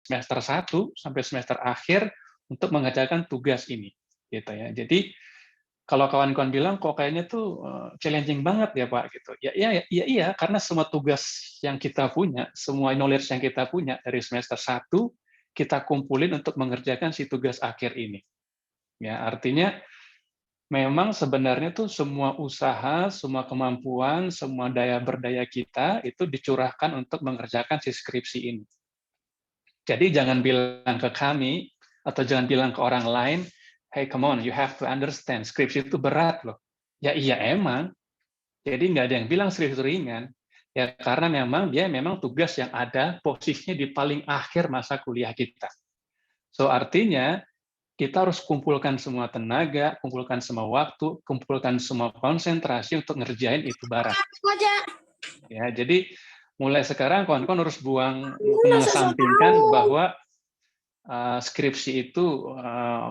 semester 1 sampai semester akhir untuk mengerjakan tugas ini, gitu ya. Jadi kalau kawan-kawan bilang kok kayaknya tuh challenging banget ya Pak gitu. Iya, karena semua tugas yang kita punya, semua knowledge yang kita punya dari semester 1 kita kumpulin untuk mengerjakan si tugas akhir ini. Ya, artinya memang sebenarnya tuh semua usaha, semua kemampuan, semua daya berdaya kita itu dicurahkan untuk mengerjakan si skripsi ini. Jadi jangan bilang ke kami atau jangan bilang ke orang lain, hey come on, you have to understand, skripsi itu berat loh. Ya iya emang, jadi nggak ada yang bilang skripsi itu ringan. Ya karena memang tugas yang ada posisinya di paling akhir masa kuliah kita. So artinya kita harus kumpulkan semua tenaga, kumpulkan semua waktu, kumpulkan semua konsentrasi untuk ngerjain itu barang. Ya, jadi mulai sekarang kawan-kawan harus mengesampingkan bahwa skripsi itu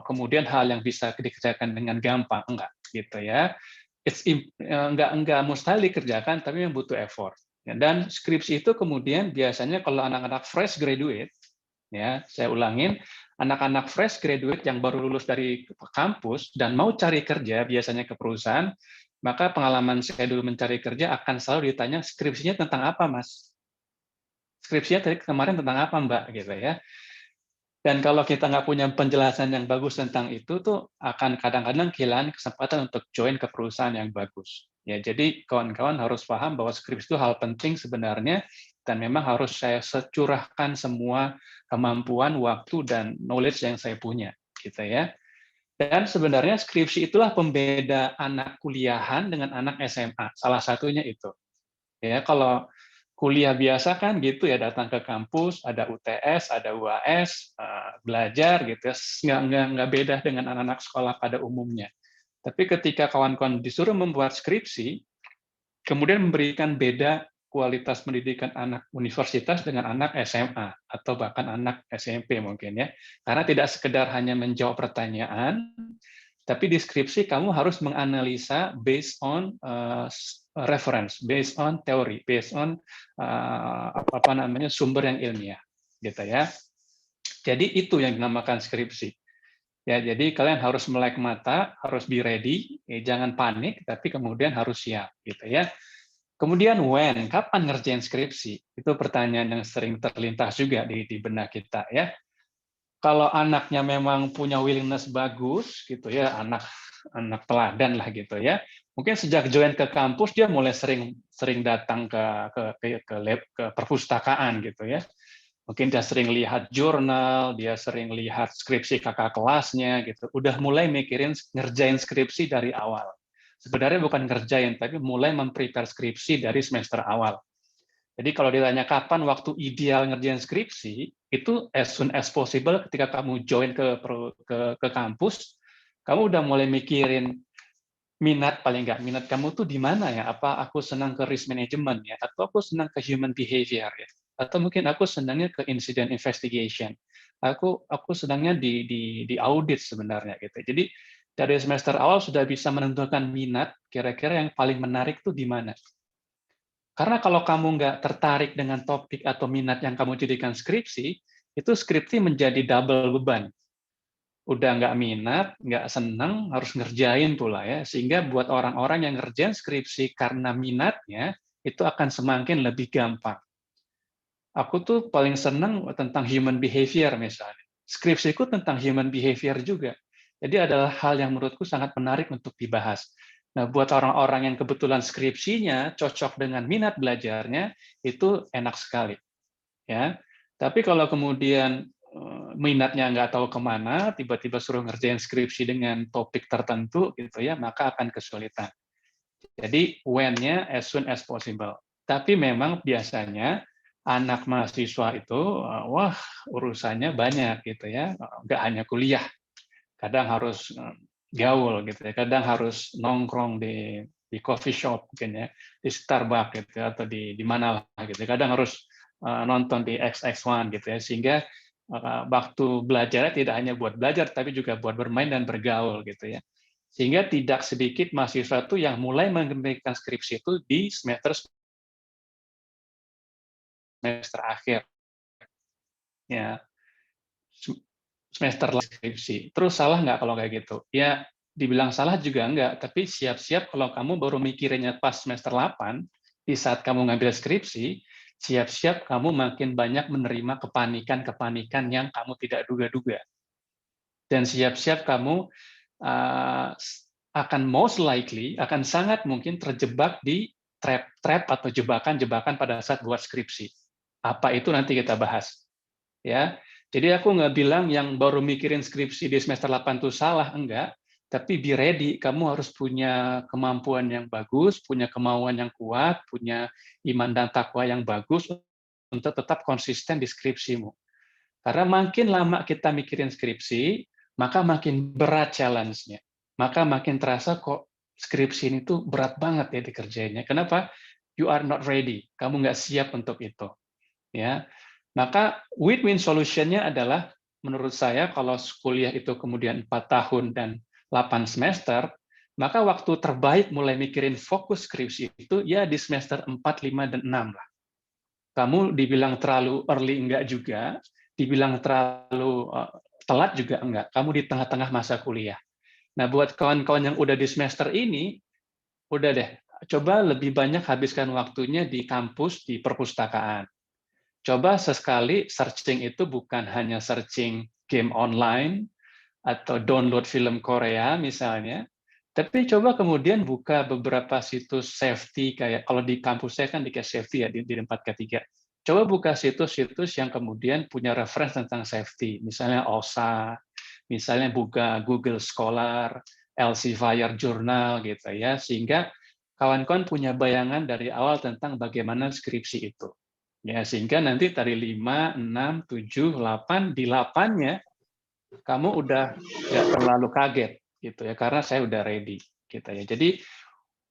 kemudian hal yang bisa dikerjakan dengan gampang, enggak gitu ya. Enggak mustahil dikerjakan, tapi yang butuh effort. Dan skripsi itu kemudian biasanya kalau anak-anak fresh graduate, ya saya ulangin, anak-anak fresh graduate yang baru lulus dari kampus dan mau cari kerja biasanya ke perusahaan, maka pengalaman saya dulu mencari kerja akan selalu ditanya skripsinya tentang apa mas? Skripsinya tadi kemarin tentang apa mbak? Gitu ya. Dan kalau kita nggak punya penjelasan yang bagus tentang itu, tuh akan kadang-kadang kehilangan kesempatan untuk join ke perusahaan yang bagus. Ya, jadi kawan-kawan harus paham bahwa skripsi itu hal penting sebenarnya, dan memang harus saya securahkan semua kemampuan, waktu, dan knowledge yang saya punya. Gitu ya. Dan sebenarnya skripsi itulah pembeda anak kuliahan dengan anak SMA. Salah satunya itu. Ya, kalau kuliah biasa kan gitu ya, datang ke kampus, ada UTS, ada UAS, belajar gitu ya, nggak beda dengan anak-anak sekolah pada umumnya. Tapi ketika kawan-kawan disuruh membuat skripsi, kemudian memberikan beda kualitas pendidikan anak universitas dengan anak SMA atau bahkan anak SMP mungkin ya. Karena tidak sekedar hanya menjawab pertanyaan, tapi di skripsi kamu harus menganalisa based on reference, based on teori, based on apa namanya sumber yang ilmiah, gitu ya. Jadi itu yang dinamakan skripsi. Ya, jadi kalian harus melek mata, harus be ready, jangan panik, tapi kemudian harus siap, gitu ya. Kemudian when, kapan ngerjain skripsi? Itu pertanyaan yang sering terlintas juga di benak kita ya. Kalau anaknya memang punya willingness bagus gitu ya, anak teladan lah gitu ya. Mungkin sejak join ke kampus dia mulai sering datang ke perpustakaan gitu ya. Mungkin dia sering lihat jurnal, dia sering lihat skripsi kakak kelasnya gitu. Udah mulai mikirin ngerjain skripsi dari awal. Sebenarnya bukan ngerjain, tapi mulai memprepare skripsi dari semester awal. Jadi kalau ditanya kapan waktu ideal ngerjain skripsi, itu as soon as possible ketika kamu join ke kampus, kamu udah mulai mikirin minat, paling nggak minat kamu tuh di mana ya? Apa aku senang ke risk management ya? Atau aku senang ke human behavior ya? Atau mungkin aku senangnya ke incident investigation. Aku senangnya di audit sebenarnya gitu. Jadi dari semester awal sudah bisa menentukan minat, kira-kira yang paling menarik tuh di mana. Karena kalau kamu nggak tertarik dengan topik atau minat yang kamu jadikan skripsi, itu skripsi menjadi double beban. Udah nggak minat, nggak senang, harus ngerjain pula ya. Sehingga buat orang-orang yang ngerjain skripsi karena minatnya, itu akan semakin lebih gampang. Aku tuh paling senang tentang human behavior misalnya. Skripsiku tentang human behavior juga. Jadi adalah hal yang menurutku sangat menarik untuk dibahas. Nah, buat orang-orang yang kebetulan skripsinya cocok dengan minat belajarnya, itu enak sekali. Ya. Tapi kalau kemudian minatnya nggak tahu kemana, tiba-tiba suruh ngerjain skripsi dengan topik tertentu, gitu ya, maka akan kesulitan. Jadi when-nya as soon as possible. Tapi memang biasanya anak mahasiswa itu, wah urusannya banyak gitu ya, nggak hanya kuliah, kadang harus gaul gitu ya, kadang harus nongkrong di coffee shop mungkin ya, di Starbucks gitu ya, atau di mana lah gitu. Kadang harus nonton di XX1 gitu ya, sehingga waktu belajarnya tidak hanya buat belajar tapi juga buat bermain dan bergaul gitu ya. Sehingga tidak sedikit mahasiswa itu yang mulai mengerjakan skripsi itu di semester akhir. Ya. semester skripsi. Terus salah nggak kalau kayak gitu? Ya, dibilang salah juga enggak, tapi siap-siap kalau kamu baru mikirinnya pas semester 8, di saat kamu ngambil skripsi, siap-siap kamu makin banyak menerima kepanikan-kepanikan yang kamu tidak duga-duga. Dan siap-siap kamu akan most likely, akan sangat mungkin terjebak di trap atau jebakan-jebakan pada saat buat skripsi. Apa itu nanti kita bahas. Ya, jadi aku nggak bilang yang baru mikirin skripsi di semester 8 itu salah, enggak. Tapi be ready, kamu harus punya kemampuan yang bagus, punya kemauan yang kuat, punya iman dan takwa yang bagus untuk tetap konsisten di skripsimu. Karena makin lama kita mikirin skripsi, maka makin berat challenge-nya. Maka makin terasa kok skripsi ini tuh berat banget ya dikerjainnya. Kenapa? You are not ready. Kamu nggak siap untuk itu. Ya, maka win-win solution-nya adalah menurut saya kalau kuliah itu kemudian 4 tahun dan 8 semester, maka waktu terbaik mulai mikirin fokus skripsi itu ya di semester 4, 5, dan 6 lah. Kamu dibilang terlalu early enggak juga, dibilang terlalu telat juga enggak. Kamu di tengah-tengah masa kuliah. Nah, buat kawan-kawan yang udah di semester ini, udah deh, coba lebih banyak habiskan waktunya di kampus, di perpustakaan. Coba sesekali searching itu bukan hanya searching game online atau download film Korea misalnya, tapi coba kemudian buka beberapa situs safety, kayak kalau di kampus saya kan di safety ya, di tempat ketiga. Coba buka situs-situs yang kemudian punya reference tentang safety, misalnya OSA, misalnya buka Google Scholar, Elsevier Journal gitu ya, sehingga kawan-kawan punya bayangan dari awal tentang bagaimana skripsi itu. Ya, sehingga nanti dari 5, 6, 7, 8, di 8-nya kamu udah nggak terlalu kaget gitu ya, karena saya udah ready gitu ya. Jadi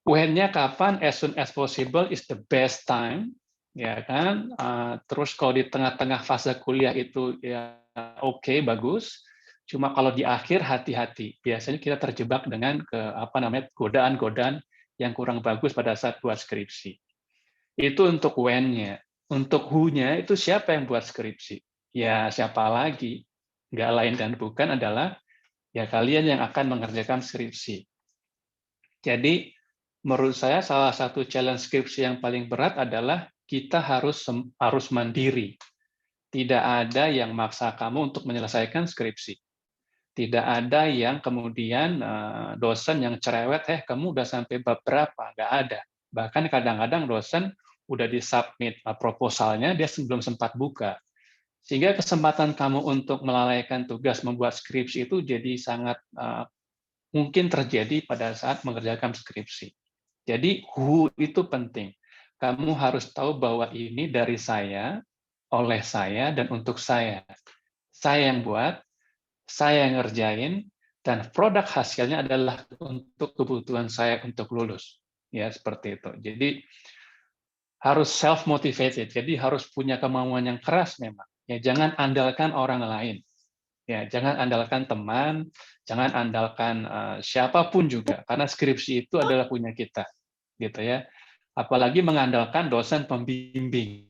when-nya kapan? As soon as possible is the best time, ya kan. Terus kalau di tengah-tengah fase kuliah itu ya oke, bagus. Cuma kalau di akhir hati-hati. Biasanya kita terjebak dengan godaan-godaan yang kurang bagus pada saat buat skripsi. Itu untuk when-nya. Untuk who-nya itu siapa yang buat skripsi? Ya siapa lagi? Nggak lain dan bukan adalah ya kalian yang akan mengerjakan skripsi. Jadi menurut saya salah satu challenge skripsi yang paling berat adalah kita harus mandiri. Tidak ada yang maksa kamu untuk menyelesaikan skripsi. Tidak ada yang kemudian dosen yang cerewet, kamu udah sampai bab berapa? Nggak ada. Bahkan kadang-kadang dosen udah disubmit proposalnya, dia belum sempat buka. Sehingga kesempatan kamu untuk melalaikan tugas membuat skripsi itu jadi sangat mungkin terjadi pada saat mengerjakan skripsi. Jadi who itu penting. Kamu harus tahu bahwa ini dari saya, oleh saya, dan untuk saya. Saya yang buat, saya yang ngerjain, dan produk hasilnya adalah untuk kebutuhan saya untuk lulus. Ya, seperti itu. Jadi harus self-motivated, jadi harus punya kemauan yang keras memang. Ya, jangan andalkan orang lain. Ya, jangan andalkan teman, jangan andalkan siapapun juga, karena skripsi itu adalah punya kita, gitu ya. Apalagi mengandalkan dosen pembimbing.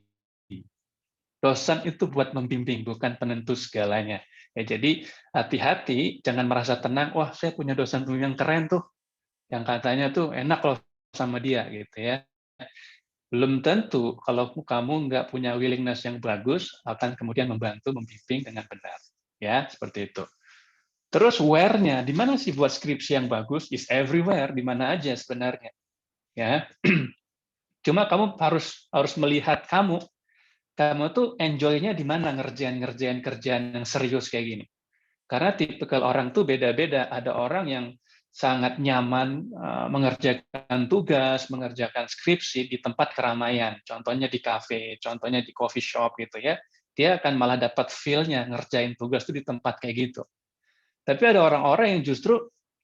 Dosen itu buat membimbing, bukan penentu segalanya. Ya, jadi hati-hati, jangan merasa tenang. Wah, saya punya dosen yang keren tuh, yang katanya tuh enak loh sama dia, gitu ya. Belum tentu kalau kamu nggak punya willingness yang bagus akan kemudian membantu membimbing dengan benar. Ya, seperti itu. Terus where-nya, di mana sih buat skripsi yang bagus? Is everywhere, di mana aja sebenarnya. Ya. Cuma kamu harus melihat kamu tuh enjoy-nya di mana ngerjain kerjaan yang serius kayak gini. Karena tipikal orang tuh beda-beda. Ada orang yang sangat nyaman mengerjakan tugas, mengerjakan skripsi di tempat keramaian. Contohnya di kafe, contohnya di coffee shop gitu ya. Dia akan malah dapat feel-nya ngerjain tugas tuh di tempat kayak gitu. Tapi ada orang-orang yang justru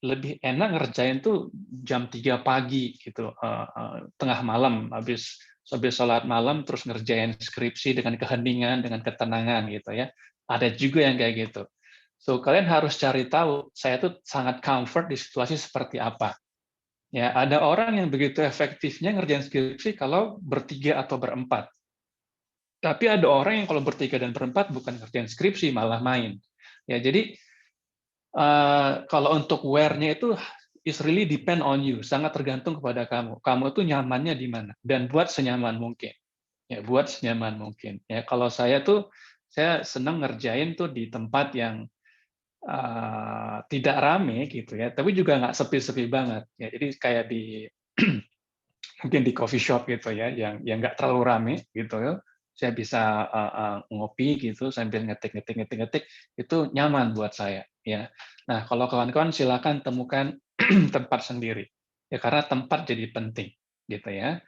lebih enak ngerjain tuh jam 3 pagi gitu, tengah malam habis sholat malam terus ngerjain skripsi dengan keheningan, dengan ketenangan gitu ya. Ada juga yang kayak gitu. So kalian harus cari tahu saya tuh sangat comfort di situasi seperti apa. Ya, ada orang yang begitu efektifnya ngerjain skripsi kalau bertiga atau berempat. Tapi ada orang yang kalau bertiga dan berempat bukan ngerjain skripsi, malah main. Ya, jadi kalau untuk where-nya itu is really depend on you, sangat tergantung kepada kamu. Kamu tuh nyamannya di mana dan buat senyaman mungkin. Ya, buat senyaman mungkin. Ya, kalau saya tuh saya senang ngerjain tuh di tempat yang tidak rame gitu ya, tapi juga nggak sepi-sepi banget. Ya, jadi kayak di mungkin di coffee shop gitu ya, yang nggak terlalu rame gitu ya. Saya bisa ngopi gitu sambil ngetik, itu nyaman buat saya. Ya. Nah, kalau kawan-kawan silakan temukan tempat sendiri. Ya, karena tempat jadi penting gitu ya.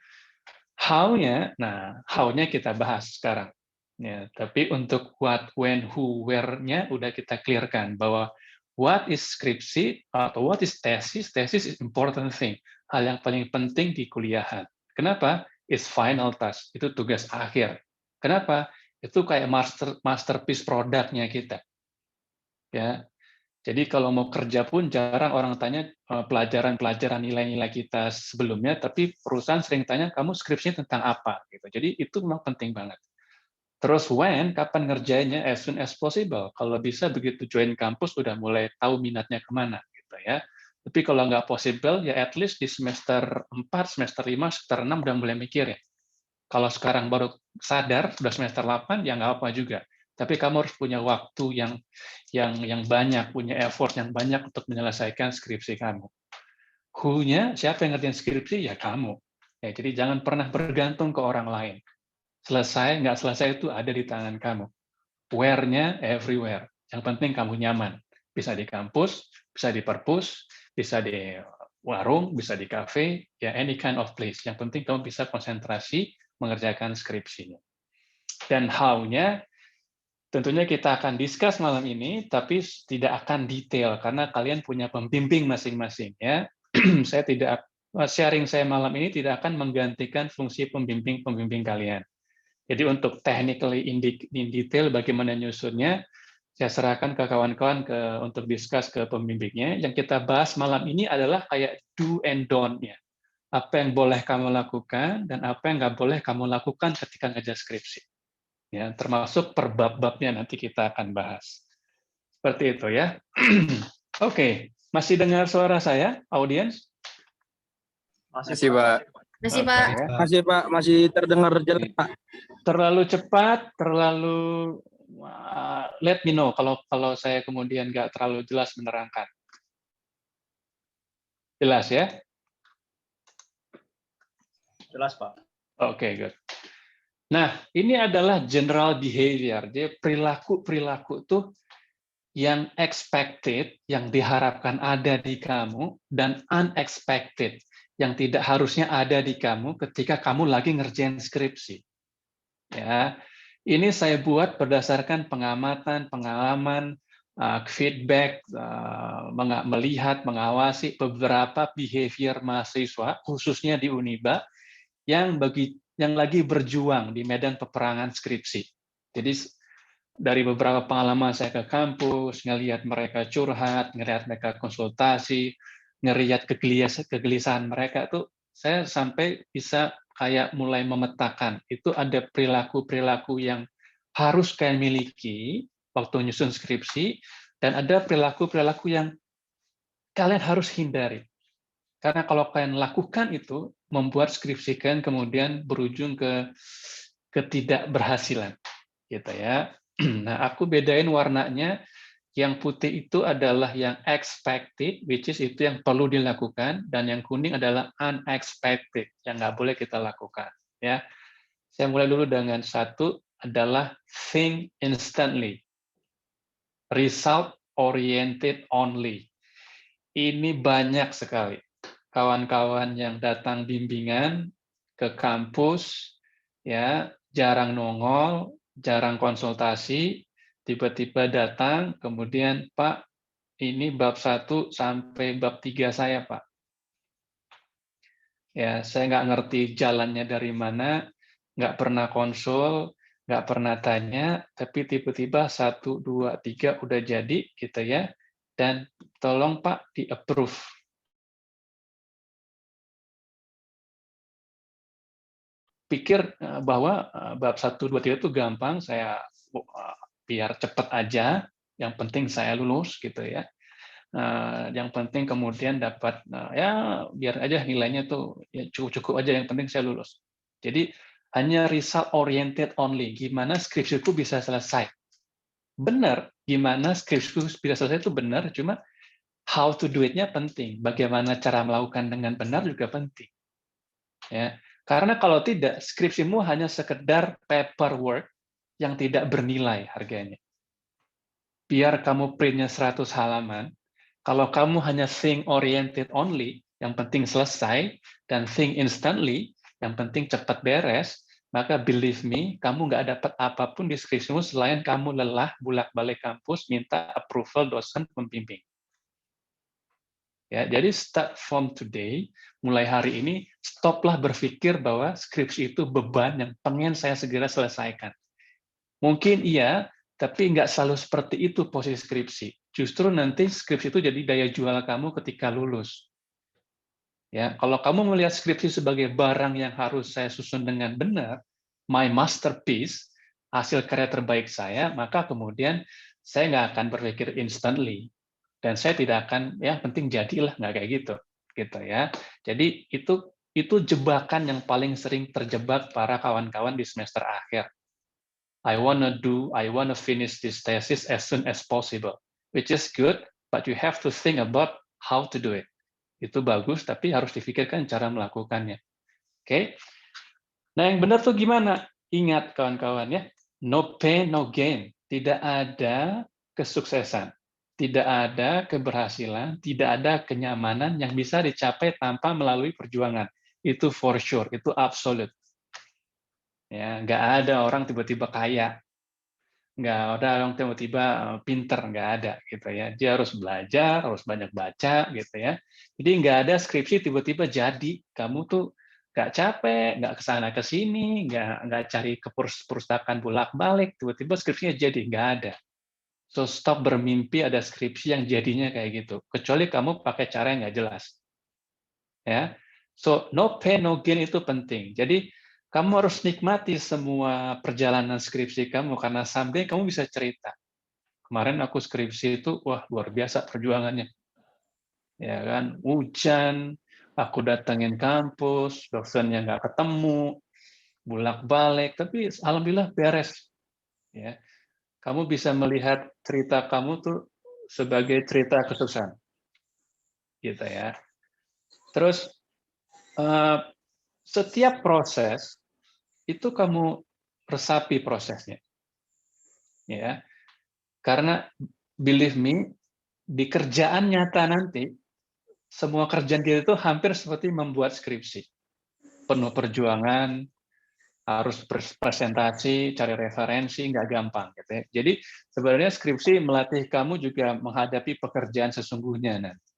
How-nya, nah how-nya kita bahas sekarang. Ya, tapi untuk what, when, who, where-nya udah kita clearkan bahwa what is skripsi atau what is tesis, tesis is important thing, hal yang paling penting di kuliahan. Kenapa? It's final task, itu tugas akhir. Kenapa? Itu kayak masterpiece produknya kita. Ya, jadi kalau mau kerja pun jarang orang tanya pelajaran-pelajaran nilai-nilai kita sebelumnya, tapi perusahaan sering tanya kamu skripsinya tentang apa gitu. Jadi itu memang penting banget. Terus when, kapan ngerjainnya? As soon as possible. Kalau bisa begitu join kampus udah mulai tahu minatnya kemana gitu ya. Tapi kalau nggak possible ya at least di semester 4, semester 5, semester 6 udah mulai mikir ya. Kalau sekarang baru sadar sudah semester 8 ya nggak apa juga. Tapi kamu harus punya waktu yang banyak, punya effort yang banyak untuk menyelesaikan skripsi kamu. Who-nya, siapa yang ngerjain skripsi? Ya kamu. Ya, jadi jangan pernah bergantung ke orang lain. Selesai, nggak selesai itu ada di tangan kamu. Where-nya everywhere. Yang penting kamu nyaman. Bisa di kampus, bisa di perpus, bisa di warung, bisa di kafe, ya any kind of place. Yang penting kamu bisa konsentrasi mengerjakan skripsinya. Dan how-nya tentunya kita akan discuss malam ini, tapi tidak akan detail karena kalian punya pembimbing masing-masing. Ya, saya tidak sharing saya malam ini tidak akan menggantikan fungsi pembimbing kalian. Jadi untuk technically in detail bagaimana nyusunnya, saya serahkan ke kawan-kawan untuk discuss ke pembimbingnya. Yang kita bahas malam ini adalah kayak do and don't-nya. Apa yang boleh kamu lakukan dan apa yang nggak boleh kamu lakukan ketika ngejar skripsi. Ya, termasuk per bab-babnya nanti kita akan bahas. Seperti itu ya. Oke, masih dengar suara saya, audiens? Masih, Pak. Masih, Oke, Pak. ya. Masih, Pak. Masih terdengar jelas, Pak. Terlalu cepat, terlalu let me know kalau saya kemudian nggak terlalu jelas menerangkan. Jelas ya? Jelas, Pak. Oke, good. Nah, ini adalah general behavior. Jadi perilaku tuh yang expected, yang diharapkan ada di kamu, dan unexpected, yang tidak harusnya ada di kamu ketika kamu lagi ngerjain skripsi. Ya, ini saya buat berdasarkan pengamatan, pengalaman, feedback, melihat, mengawasi beberapa behavior mahasiswa, khususnya di Uniba, yang lagi berjuang di medan peperangan skripsi. Jadi dari beberapa pengalaman saya ke kampus, ngelihat mereka curhat, ngelihat mereka konsultasi, ngelihat kegelisahan mereka tuh, saya sampai bisa kayak mulai memetakan itu ada perilaku-perilaku yang harus kalian miliki waktu nyusun skripsi dan ada perilaku-perilaku yang kalian harus hindari. Karena kalau kalian lakukan itu, membuat skripsi kalian kemudian berujung ke ketidakberhasilan. Gitu ya. Nah, aku bedain warnanya. Yang putih itu adalah yang expected, which is itu yang perlu dilakukan, dan yang kuning adalah unexpected, yang nggak boleh kita lakukan. Ya, saya mulai dulu dengan satu adalah think instantly, result oriented only. Ini banyak sekali kawan-kawan yang datang bimbingan ke kampus, ya jarang nongol, jarang konsultasi, tiba-tiba datang, kemudian Pak, ini bab 1 sampai bab 3 saya, Pak. Ya, saya nggak ngerti jalannya dari mana, nggak pernah konsul, nggak pernah tanya, tapi tiba-tiba 1, 2, 3 udah jadi, gitu ya. Dan tolong Pak di-approve. pikir bahwa bab 1, 2, 3 itu gampang, saya biar cepat aja, yang penting saya lulus gitu ya. Yang penting kemudian dapat ya biar aja nilainya tuh ya cukup-cukup aja, yang penting saya lulus. Jadi hanya result oriented only, gimana skripsiku bisa selesai. Benar, gimana skripsiku bisa selesai itu benar, cuma how to do it-nya penting. Bagaimana cara melakukan dengan benar juga penting. Ya. Karena kalau tidak, skripsimu hanya sekedar paperwork yang tidak bernilai harganya. Biar kamu print-nya 100 halaman, kalau kamu hanya think oriented only, yang penting selesai, dan think instantly, yang penting cepat beres, maka believe me, kamu nggak dapat apapun di skripsimu selain kamu lelah bolak-balik kampus minta approval dosen pembimbing. Ya, jadi start from today, mulai hari ini, stoplah berpikir bahwa skripsi itu beban yang pengen saya segera selesaikan. Mungkin iya, tapi nggak selalu seperti itu posisi skripsi. Justru nanti skripsi itu jadi daya jual kamu ketika lulus. Ya, kalau kamu melihat skripsi sebagai barang yang harus saya susun dengan benar, my masterpiece, hasil karya terbaik saya, maka kemudian saya nggak akan berpikir instantly. Dan saya tidak akan ya penting jadilah, nggak kayak gitu ya. Jadi itu jebakan yang paling sering terjebak para kawan-kawan di semester akhir. I wanna finish this thesis as soon as possible, which is good, but you have to think about how to do it. Itu bagus, tapi harus difikirkan cara melakukannya. Oke? Nah, yang benar tuh gimana? Ingat kawan-kawan ya, no pain, no gain. Tidak ada kesuksesan, tidak ada keberhasilan, tidak ada kenyamanan yang bisa dicapai tanpa melalui perjuangan. Itu for sure, itu absolute. Ya, nggak ada orang tiba-tiba kaya, nggak ada orang tiba-tiba pinter, nggak ada gitu ya. Dia harus belajar, harus banyak baca gitu ya. Jadi nggak ada skripsi tiba-tiba jadi. Kamu tuh nggak capek, nggak kesana ke sini, nggak cari ke perpustakaan bolak-balik, tiba-tiba skripsinya jadi, nggak ada. So stop bermimpi ada skripsi yang jadinya kayak gitu. Kecuali kamu pakai cara yang nggak jelas. Ya, so no pain no gain itu penting. Jadi kamu harus nikmati semua perjalanan skripsi kamu karena someday kamu bisa cerita. Kemarin aku skripsi itu wah luar biasa perjuangannya. Ya kan, hujan, aku datangin kampus, dosennya nggak ketemu, bolak-balik, tapi alhamdulillah beres. Ya, kamu bisa melihat cerita kamu tuh sebagai cerita kesuksesan, gitu ya. Terus setiap proses itu kamu resapi prosesnya, ya. Karena believe me, di kerjaan nyata nanti semua kerjaan kita itu hampir seperti membuat skripsi, penuh perjuangan, harus presentasi, cari referensi, nggak gampang, gitu ya. Jadi sebenarnya skripsi melatih kamu juga menghadapi pekerjaan sesungguhnya nanti.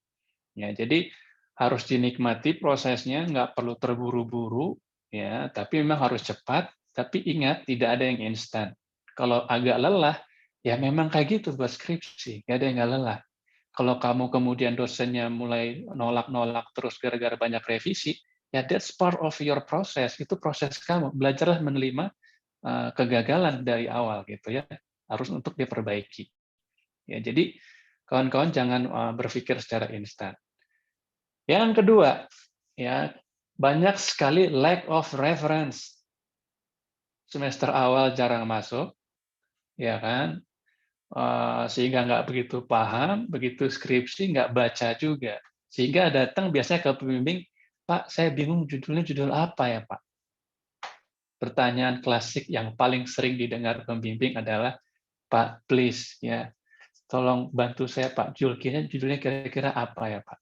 Ya, jadi harus dinikmati prosesnya, nggak perlu terburu-buru, ya, tapi memang harus cepat. Tapi ingat, tidak ada yang instan. Kalau agak lelah, ya memang kayak gitu buat skripsi, nggak ada yang nggak lelah. Kalau kamu kemudian dosennya mulai nolak-nolak terus gara-gara banyak revisi, ya that's part of your process. Itu proses kamu. Belajarlah menerima kegagalan dari awal gitu ya. Harus untuk diperbaiki. Ya, jadi kawan-kawan jangan berpikir secara instan. Yang kedua, ya banyak sekali lack of reference. Semester awal jarang masuk, ya kan? Sehingga nggak begitu paham, begitu skripsi nggak baca juga. Sehingga datang biasanya ke pembimbing, Pak, saya bingung judulnya judul apa ya Pak? Pertanyaan klasik yang paling sering didengar pembimbing adalah, Pak, please, ya, tolong bantu saya Pak, judulnya kira-kira apa ya Pak?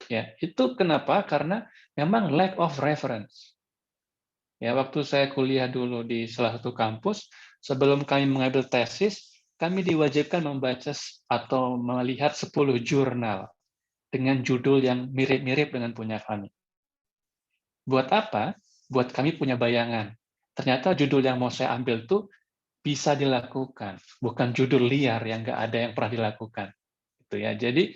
Ya, itu kenapa? Karena memang lack of reference. Ya, waktu saya kuliah dulu di salah satu kampus, sebelum kami mengambil tesis, kami diwajibkan membaca atau melihat 10 jurnal dengan judul yang mirip-mirip dengan punya kami. Buat apa? Buat kami punya bayangan. Ternyata judul yang mau saya ambil tuh bisa dilakukan, bukan judul liar yang nggak ada yang pernah dilakukan. Itu ya. Jadi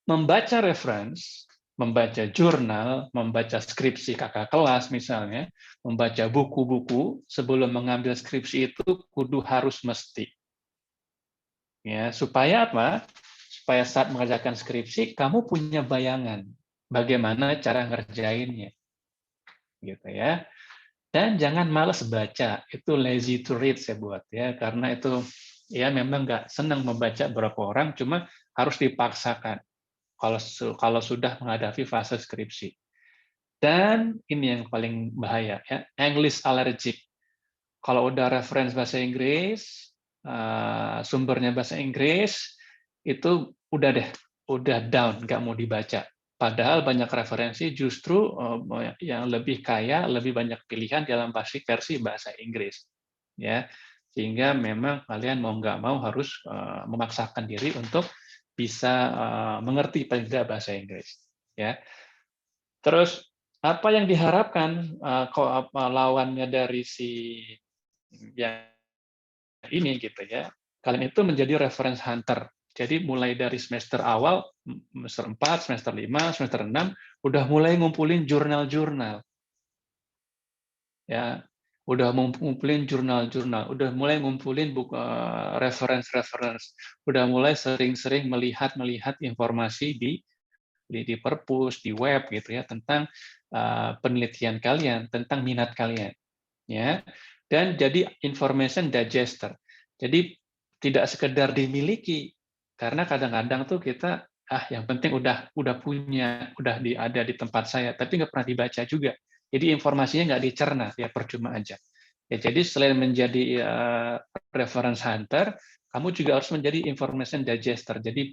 membaca reference membaca jurnal, membaca skripsi kakak kelas misalnya, membaca buku-buku sebelum mengambil skripsi itu kudu harus mesti. Ya, supaya apa? Supaya saat mengerjakan skripsi kamu punya bayangan bagaimana cara ngerjainnya. Gitu ya. Dan jangan malas baca, itu lazy to read saya buat ya, karena itu ya memang nggak senang membaca berapa orang, cuma harus dipaksakan kalau sudah menghadapi fase skripsi. Dan ini yang paling bahaya ya, English allergic. Kalau udah reference bahasa Inggris, sumbernya bahasa Inggris, itu udah deh, udah down, nggak mau dibaca. Padahal banyak referensi justru yang lebih kaya, lebih banyak pilihan dalam versi bahasa Inggris. Ya, sehingga memang kalian mau nggak mau harus memaksakan diri untuk bisa mengerti paling tidak bahasa Inggris. Ya, terus apa yang diharapkan lawannya dari si yang ini gitu ya, kalian itu menjadi reference hunter. Jadi mulai dari semester awal, semester 4, semester 5, semester 6, udah mulai ngumpulin jurnal-jurnal. Ya, udah ngumpulin jurnal-jurnal, udah mulai ngumpulin buku reference-reference, udah mulai sering-sering melihat informasi di perpus, di web gitu ya, tentang penelitian kalian, tentang minat kalian. Ya, dan jadi information digester. Jadi tidak sekedar dimiliki, karena kadang-kadang tuh kita yang penting udah punya, ada di tempat saya, tapi nggak pernah dibaca juga. Jadi informasinya nggak dicerna, ya percuma aja. Ya, jadi selain menjadi reference hunter, kamu juga harus menjadi information digester. Jadi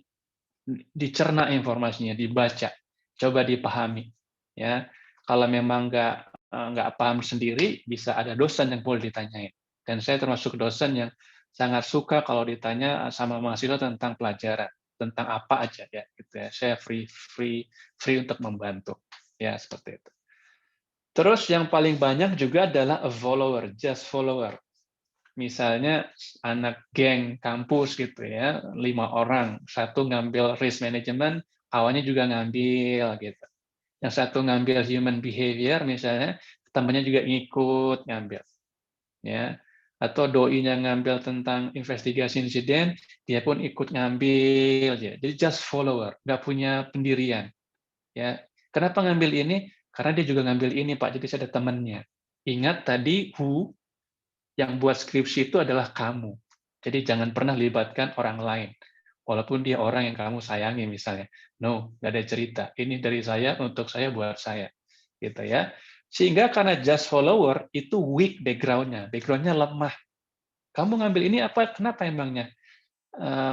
dicerna informasinya, dibaca, coba dipahami. Ya, kalau memang nggak paham sendiri, bisa ada dosen yang boleh ditanyain. Dan saya termasuk dosen yang sangat suka kalau ditanya sama mahasiswa tentang pelajaran, tentang apa aja ya. Gitu ya. Saya free untuk membantu. Ya seperti itu. Terus yang paling banyak juga adalah a follower, just follower. Misalnya anak geng kampus gitu ya, 5 orang, satu ngambil risk management, kawannya juga ngambil gitu. Yang satu ngambil human behavior misalnya, temannya juga ikut ngambil. Ya. Atau doinya ngambil tentang investigasi insiden, dia pun ikut ngambil. Ya. Jadi just follower, nggak punya pendirian. Ya. Kenapa ngambil ini? Karena dia juga ngambil ini, Pak. Jadi saya ada temannya. Ingat tadi who yang buat skripsi itu adalah kamu. Jadi jangan pernah libatkan orang lain. Walaupun dia orang yang kamu sayangi misalnya. No, nggak ada cerita. Ini dari saya, untuk saya, buat saya. Gitu ya. Sehingga karena just follower, itu weak background-nya. Background-nya lemah. Kamu ngambil ini apa? Kenapa emangnya?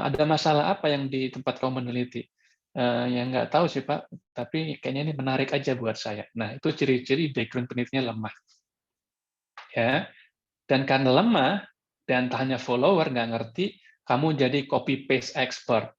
Ada masalah apa yang di tempat kamu meneliti? Yang nggak tahu sih Pak, tapi kayaknya ini menarik aja buat saya. Nah, itu ciri-ciri background penelitiannya lemah. Ya, dan karena lemah dan hanya follower nggak ngerti, kamu jadi copy paste expert,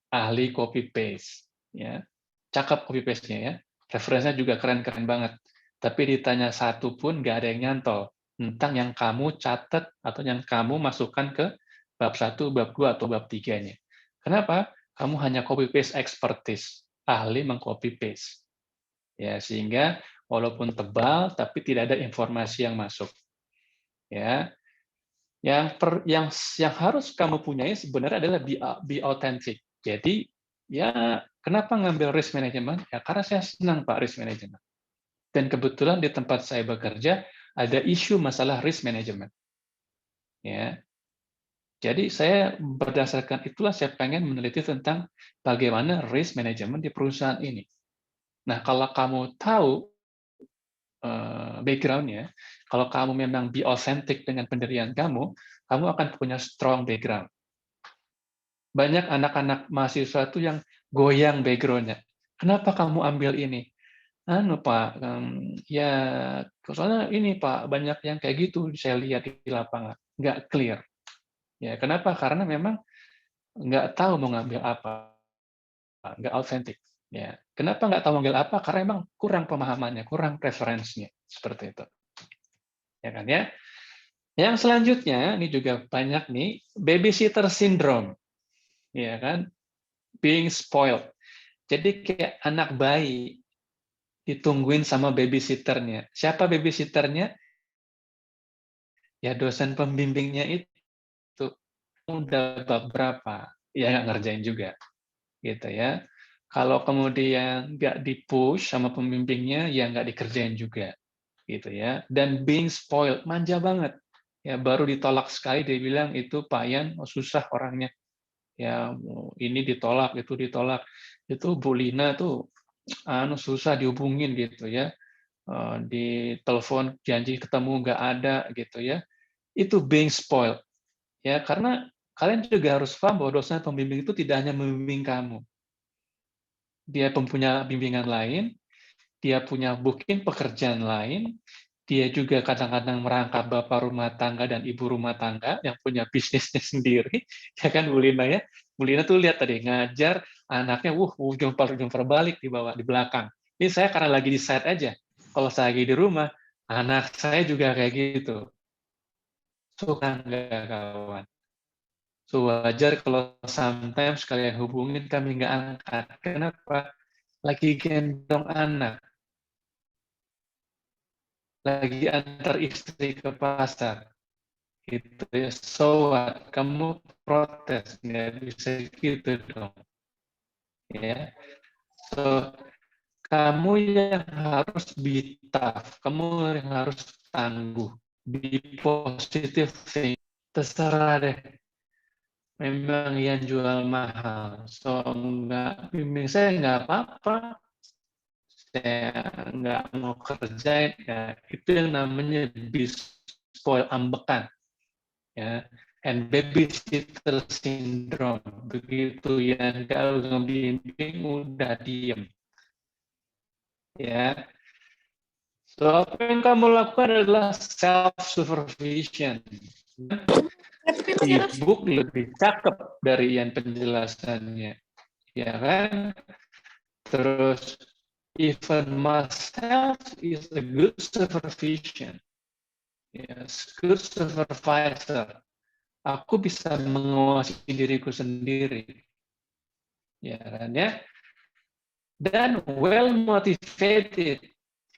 ahli copy paste, ya, cakep copy paste-nya ya, referensinya juga keren-keren banget. Tapi ditanya satu pun nggak ada yang nyantol tentang yang kamu catat atau yang kamu masukkan ke bab 1, bab 2 atau bab 3-nya. Kenapa? Kamu hanya copy paste expertise, ahli mengcopy paste. Ya, sehingga walaupun tebal tapi tidak ada informasi yang masuk. Ya, yang harus kamu punyai sebenarnya adalah be authentic. Jadi ya kenapa ngambil risk management? Ya karena saya senang Pak risk management. Dan kebetulan di tempat saya bekerja ada isu masalah risk management. Ya. Jadi saya berdasarkan itulah saya pengen meneliti tentang bagaimana risk management di perusahaan ini. Nah, kalau kamu tahu background-nya, kalau kamu memang be authentic dengan pendirian kamu, kamu akan punya strong background. Banyak anak-anak mahasiswa itu yang goyang background-nya. Kenapa kamu ambil ini? Anu Pak, ya soalnya ini Pak, banyak yang kayak gitu saya lihat di lapangan, nggak clear. Ya kenapa? Karena memang nggak tahu mau ngambil apa, nggak authentic. Ya kenapa nggak tahu ngambil apa? Karena memang kurang pemahamannya, kurang preferensinya, seperti itu. Ya kan ya? Yang selanjutnya ini juga banyak nih babysitter syndrome, ya kan? Being spoiled. Jadi kayak anak bayi ditungguin sama babysitternya. Siapa babysitternya? Ya dosen pembimbingnya itu. Udah bab berapa? Ya nggak ngerjain juga, gitu ya. Kalau kemudian nggak di-push sama pembimbingnya, ya nggak dikerjain juga, gitu ya. Dan being spoiled, manja banget. Ya baru ditolak sekali dia bilang itu Pak Yan susah orangnya. Ya ini ditolak, itu ditolak. Itu Bu Lina tuh susah dihubungin gitu ya. Di telepon janji ketemu nggak ada gitu ya. Itu being spoiled ya, karena kalian juga harus paham bahwa dosen pembimbing itu tidak hanya membimbing kamu. Dia punya bimbingan lain, dia punya mungkin pekerjaan lain, dia juga kadang-kadang merangkap bapak rumah tangga dan ibu rumah tangga yang punya bisnisnya sendiri, ya kan Bu Lina ya. Bu Lina tuh lihat tadi ngajar anaknya, jumper balik di bawah di belakang. Ini saya karena lagi di site aja. Kalau saya lagi di rumah, anak saya juga kayak gitu. Suka nggak kawan? So, wajar kalau sometimes kalian hubungin kami nggak angkat. Kenapa? Lagi gendong anak. Lagi antar istri ke pasar. Gitu ya. So what? Kamu protes. Nggak bisa gitu dong. Ya. So, kamu yang harus be tough. Kamu yang harus tangguh. Be positive thing. Terserah deh. Memang yang jual mahal, so nggak bimbing saya nggak apa-apa, saya nggak mau kerjain ya, itu yang namanya spoil ambekan ya, and babysitter syndrome, begitu yang kalau ngebimbing udah diem ya. So apa yang kamu lakukan adalah self supervision. E-book lebih cakep dari yang penjelasannya, ya kan? Terus, even myself is a good supervision, yes, good supervisor. Aku bisa mengawasi diriku sendiri, ya kan ya? Dan well motivated,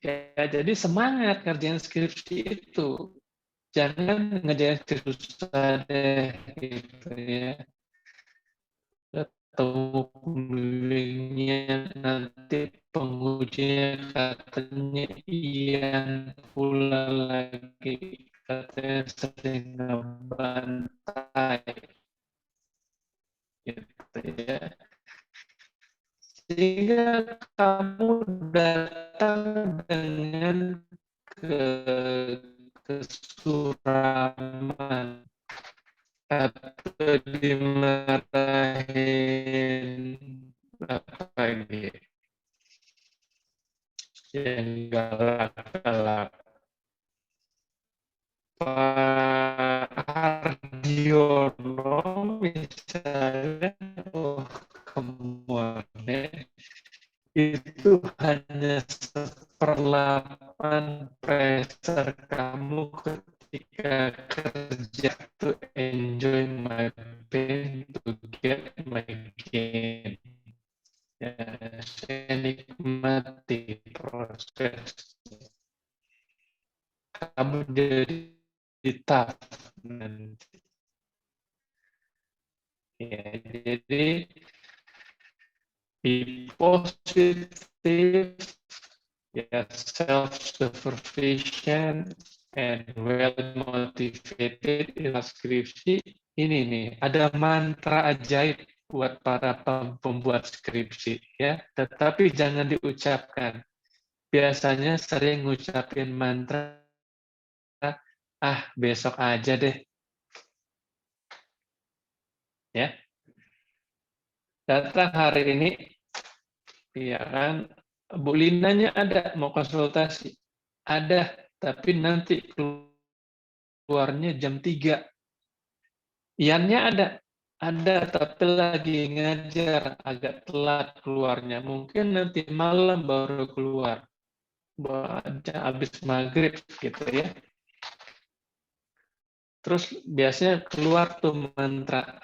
ya. Jadi semangat ngerjain skripsi itu. Jangan ngerjain skripsi susah deh, gitu ya. Atau pembimbingnya nanti pengujinya katanya Ian pula lagi, katanya sering ngebantai gitu ya, sehingga kamu datang dengan ke kesuraman atau dimarahin apa ini yang galak-galak, Pak Ardiono misalnya, oh kemudian itu hanya 1/8 pressure kamu ketika kerja, to enjoy my pain, to get my gain. Ya, saya nikmati proses. Kamu jadi tough nanti. Ya, jadi be positive, ya, self-supervision, and well motivated in skripsi. Ini nih, ada mantra ajaib buat para pembuat skripsi, ya. Tetapi jangan diucapkan. Biasanya sering ngucapin mantra, besok aja deh, ya. Datang hari ini, ya kan, Bu Linanya ada mau konsultasi, ada, tapi nanti keluarnya jam 3. Iannya ada tapi lagi ngajar, agak telat keluarnya. Mungkin nanti malam baru keluar, habis maghrib gitu ya. Terus biasanya keluar tuh mantra,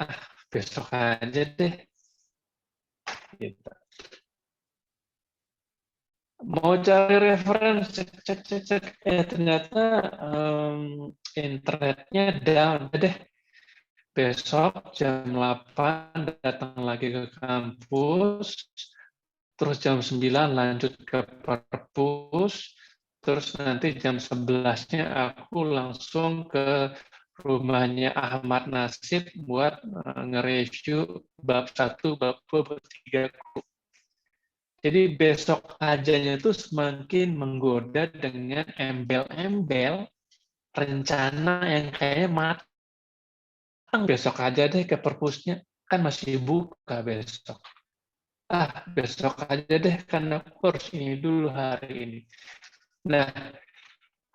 besok aja deh. Gitu. mau cari referensi, cek, ternyata internetnya down. Deh, besok jam 8 datang lagi ke kampus, terus jam 9 lanjut ke perpus, terus nanti jam 11-nya aku langsung ke rumahnya Ahmad Nasib buat nge-review bab 1, bab 2, bab 3. Jadi besok ajanya itu semakin menggoda dengan embel-embel rencana yang kayaknya matang. Besok aja deh ke perpusnya, kan masih buka besok. Besok aja deh, karena aku harus ini dulu hari ini. Nah,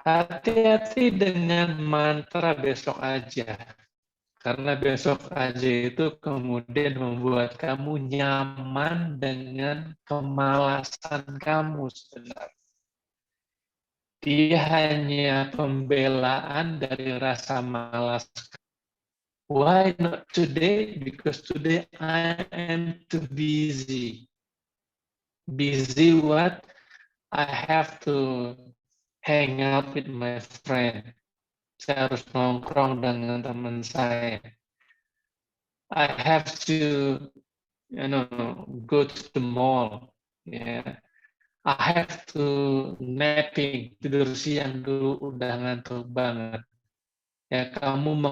hati-hati dengan mantra besok aja. Karena besok aja itu kemudian membuat kamu nyaman dengan kemalasan kamu sebenarnya. Dia hanya pembelaan dari rasa malas. Why not today? Because today I am too busy. Busy what? I have to hang out with my friend. Saya harus nongkrong dengan teman saya. I have to, go to the mall. Yeah. I have to napping, tidur siang dulu, udah ngantuk banget. Ya, kamu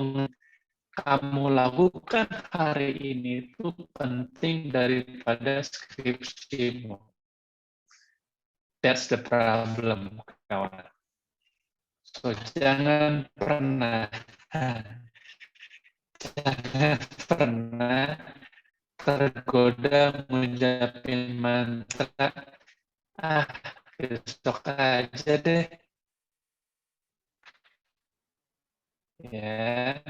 lakukan hari ini itu penting daripada skripsimu. That's the problem, kawan. So, jangan pernah tergoda mengucapin mantra, besok aja deh. Ya,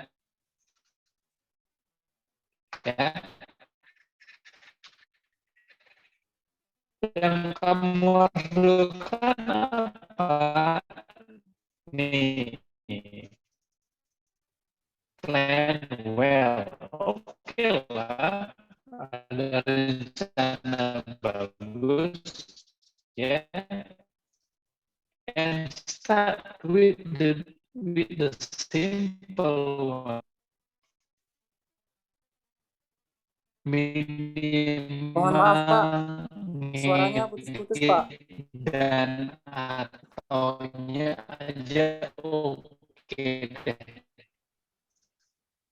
ya. Yang kamu lakukan apa? Nih, plan well. Oke lah, ada rencana bagus, ya. And start with the simple one. Mohon maaf, Pak. Minimal Suaranya putus-putus, Pak. dan ataunya aja oke deh.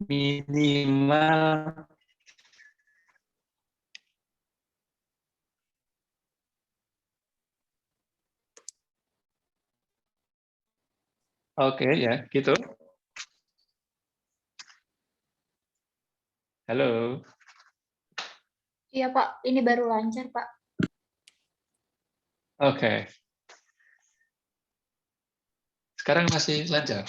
Minimal oke ya, gitu. Halo. Iya Pak, ini baru lancar Pak. Oke. Sekarang masih lancar?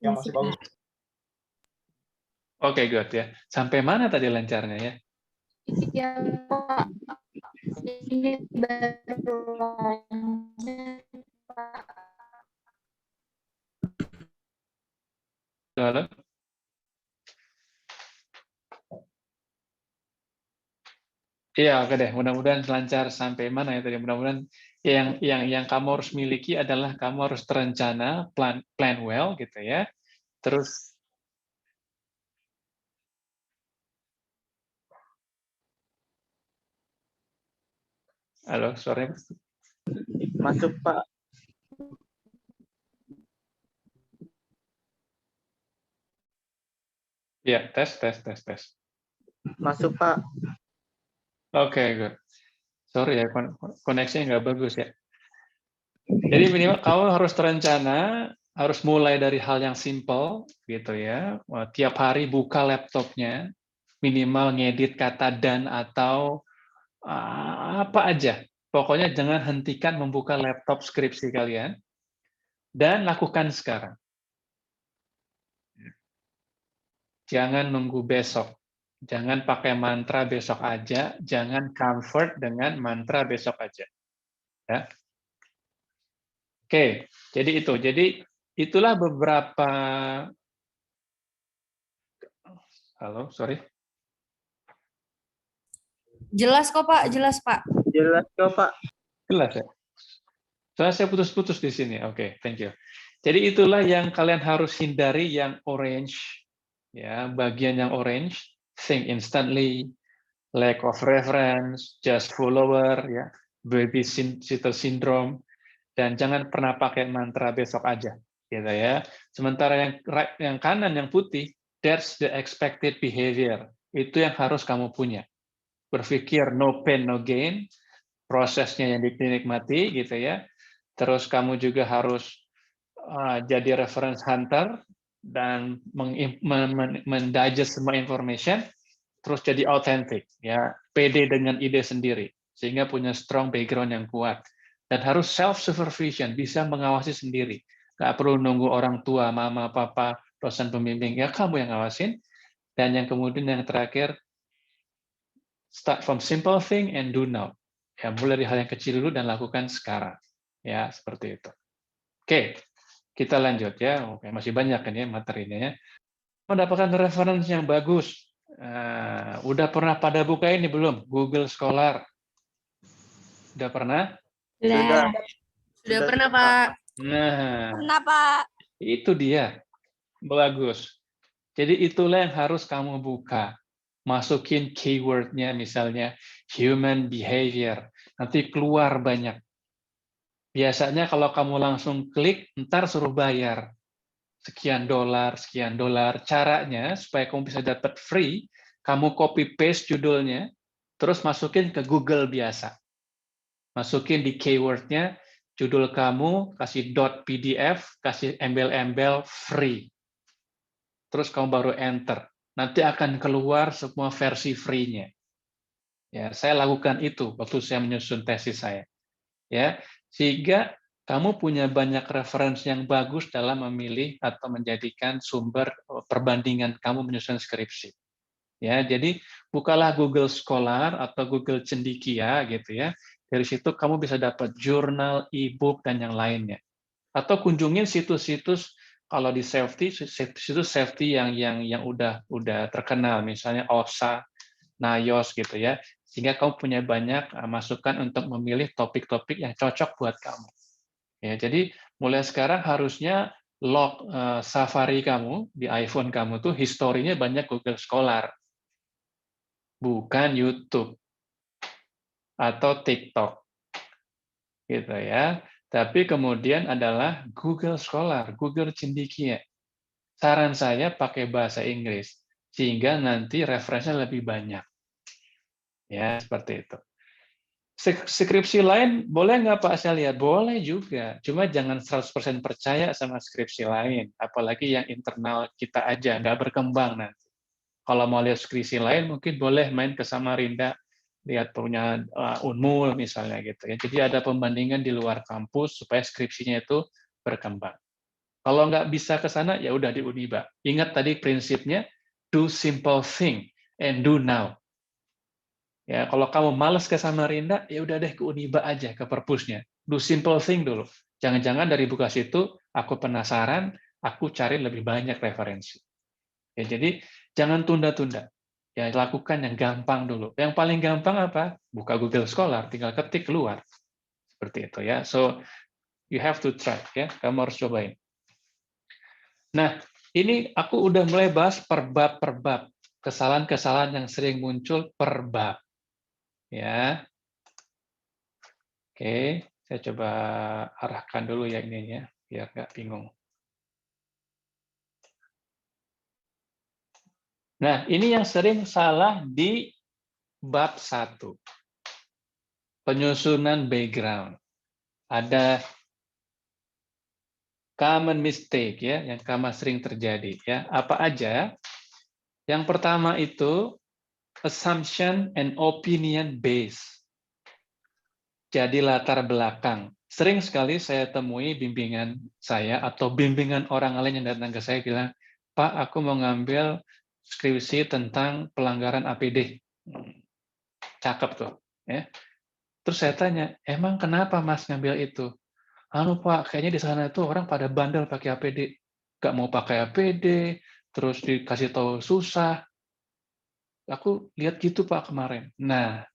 Ya, masih bagus. Oke, good ya. Sampai mana tadi lancarnya ya? Iya Pak, ini baru lancar Pak. Halo? Iya, oke deh. Mudah-mudahan lancar sampai mana ya tadi. Mudah-mudahan yang kamu harus miliki adalah kamu harus terencana, plan well gitu ya. Terus halo, sore. Masuk, Pak. Ya, tes. Masuk, Pak. Oke, good. Sorry ya, koneksinya nggak bagus ya. Jadi minimal kamu harus terencana, harus mulai dari hal yang simple gitu ya. Tiap hari buka laptopnya, minimal ngedit kata dan atau apa aja. Pokoknya jangan hentikan membuka laptop skripsi kalian dan lakukan sekarang. Jangan nunggu besok. Jangan pakai mantra besok aja, jangan comfort dengan mantra besok aja. Ya. Oke, jadi itu. Jadi itulah beberapa. Halo, sorry. Jelas kok Pak, jelas Pak. Jelas kok, Pak. Jelas ya? Soalnya saya putus-putus di sini. Oke, thank you. Jadi itulah yang kalian harus hindari, yang orange, ya, bagian yang orange, think instantly, lack of reference, just follower, ya, babysitter syndrome, dan jangan pernah pakai mantra besok aja, gitu ya. Sementara yang kanan, yang putih, that's the expected behavior. Itu yang harus kamu punya. Berpikir no pain no gain, prosesnya yang dinikmati, gitu ya. Terus kamu juga harus jadi reference hunter dan mendigest semua information, terus jadi authentic, ya, pede dengan ide sendiri, sehingga punya strong background yang kuat, dan harus self supervision, bisa mengawasi sendiri, nggak perlu nunggu orang tua, mama, papa, dosen pembimbing, ya kamu yang ngawasin. Dan yang kemudian yang terakhir, start from simple thing and do now, ya, mulai dari hal yang kecil dulu dan lakukan sekarang, ya, seperti itu. Oke, kita lanjut ya. Oke, masih banyak kan ya materinya ya. Mendapatkan referensi yang bagus. Udah pernah pada buka ini belum? Google Scholar. Udah pernah? Sudah. Sudah pernah, Pak. Nah, Pernah, Pak. itu dia. Bagus. Jadi itulah yang harus kamu buka. Masukin keyword-nya, misalnya human behavior. Nanti keluar banyak. Biasanya kalau kamu langsung klik, ntar suruh bayar. Sekian dolar, sekian dolar. Caranya supaya kamu bisa dapat free, kamu copy paste judulnya, terus masukin ke Google biasa. Masukin di keyword-nya, judul kamu, kasih .pdf, kasih embel-embel free. Terus kamu baru enter. Nanti akan keluar semua versi free-nya. Ya, saya lakukan itu waktu saya menyusun tesis saya. Ya, sehingga kamu punya banyak referensi yang bagus dalam memilih atau menjadikan sumber perbandingan kamu menyusun skripsi. Ya, jadi bukalah Google Scholar atau Google Cendekia gitu ya. Dari situ kamu bisa dapat jurnal, e-book dan yang lainnya. Atau kunjungin situs-situs kalau di safety, situs safety yang udah terkenal, misalnya OSA, NIOS gitu ya. Sehingga kamu punya banyak masukan untuk memilih topik-topik yang cocok buat kamu. Ya, jadi mulai sekarang harusnya log Safari kamu di iPhone kamu tuh historinya banyak Google Scholar, bukan YouTube atau TikTok, gitu ya. Tapi kemudian adalah Google Scholar, Google Cendekia. Saran saya pakai bahasa Inggris, sehingga nanti referensinya lebih banyak. Ya, seperti itu. Skripsi lain boleh nggak Pak saya lihat? Boleh juga, cuma jangan 100% percaya sama skripsi lain, apalagi yang internal kita aja, nggak berkembang nanti. Kalau mau lihat skripsi lain, mungkin boleh main ke Samarinda, lihat punya Unmul misalnya gitu ya. Jadi ada pembandingan di luar kampus supaya skripsinya itu berkembang. Kalau nggak bisa ke sana, ya udah di Uniba. Ingat tadi prinsipnya, do simple thing and do now. Ya, kalau kamu males ke Samarinda, ya udah deh ke Uniba aja, ke perpusnya. Do simple thing dulu. Jangan-jangan dari buka situ, aku penasaran, aku cari lebih banyak referensi. Ya, jadi jangan tunda-tunda. Ya, lakukan yang gampang dulu. Yang paling gampang apa? Buka Google Scholar, tinggal ketik keluar. Seperti itu ya. So you have to try ya. Kamu harus cobain. Nah, ini aku udah mulai bahas per bab. Kesalahan-kesalahan yang sering muncul per bab. Ya. Oke, saya coba arahkan dulu ya ininya, biar nggak bingung. Nah, ini yang sering salah di bab 1. Penyusunan background. Ada common mistake ya, yang sering terjadi ya. Apa aja? Yang pertama itu assumption and opinion based. Jadi latar belakang. Sering sekali saya temui bimbingan saya atau bimbingan orang lain yang datang ke saya bilang, Pak, aku mau ngambil skripsi tentang pelanggaran APD. Cakep tuh. Ya. Terus saya tanya, emang kenapa Mas ngambil itu? Anu Pak, kayaknya di sana itu orang pada bandel pakai APD. Gak mau pakai APD, terus dikasih tahu susah. Aku lihat gitu Pak kemarin. Nah,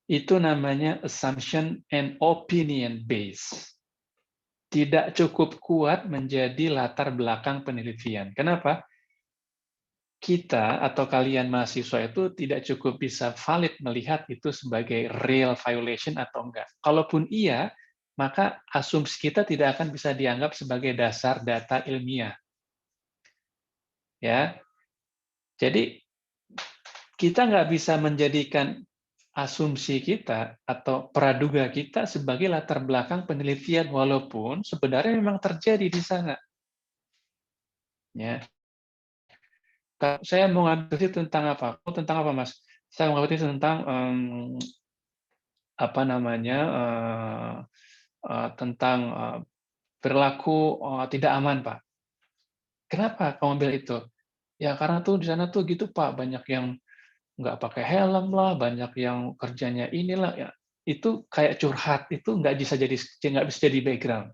Itu namanya assumption and opinion base. Tidak cukup kuat menjadi latar belakang penelitian. Kenapa? Kita atau kalian mahasiswa itu tidak cukup bisa valid melihat itu sebagai real violation atau enggak. Kalaupun iya, maka asumsi kita tidak akan bisa dianggap sebagai dasar data ilmiah. Ya, jadi kita nggak bisa menjadikan asumsi kita atau praduga kita sebagai latar belakang penelitian walaupun sebenarnya memang terjadi di sana. Ya, saya mau ngambil tentang apa? Tentang apa, Mas? Saya mau ngambil tentang apa namanya tentang perilaku tidak aman, Pak. Kenapa kamu ambil itu? Ya karena tuh di sana tuh gitu, Pak. Banyak yang nggak pakai helm lah, banyak yang kerjanya inilah. Ya, itu kayak curhat. Itu nggak bisa jadi background.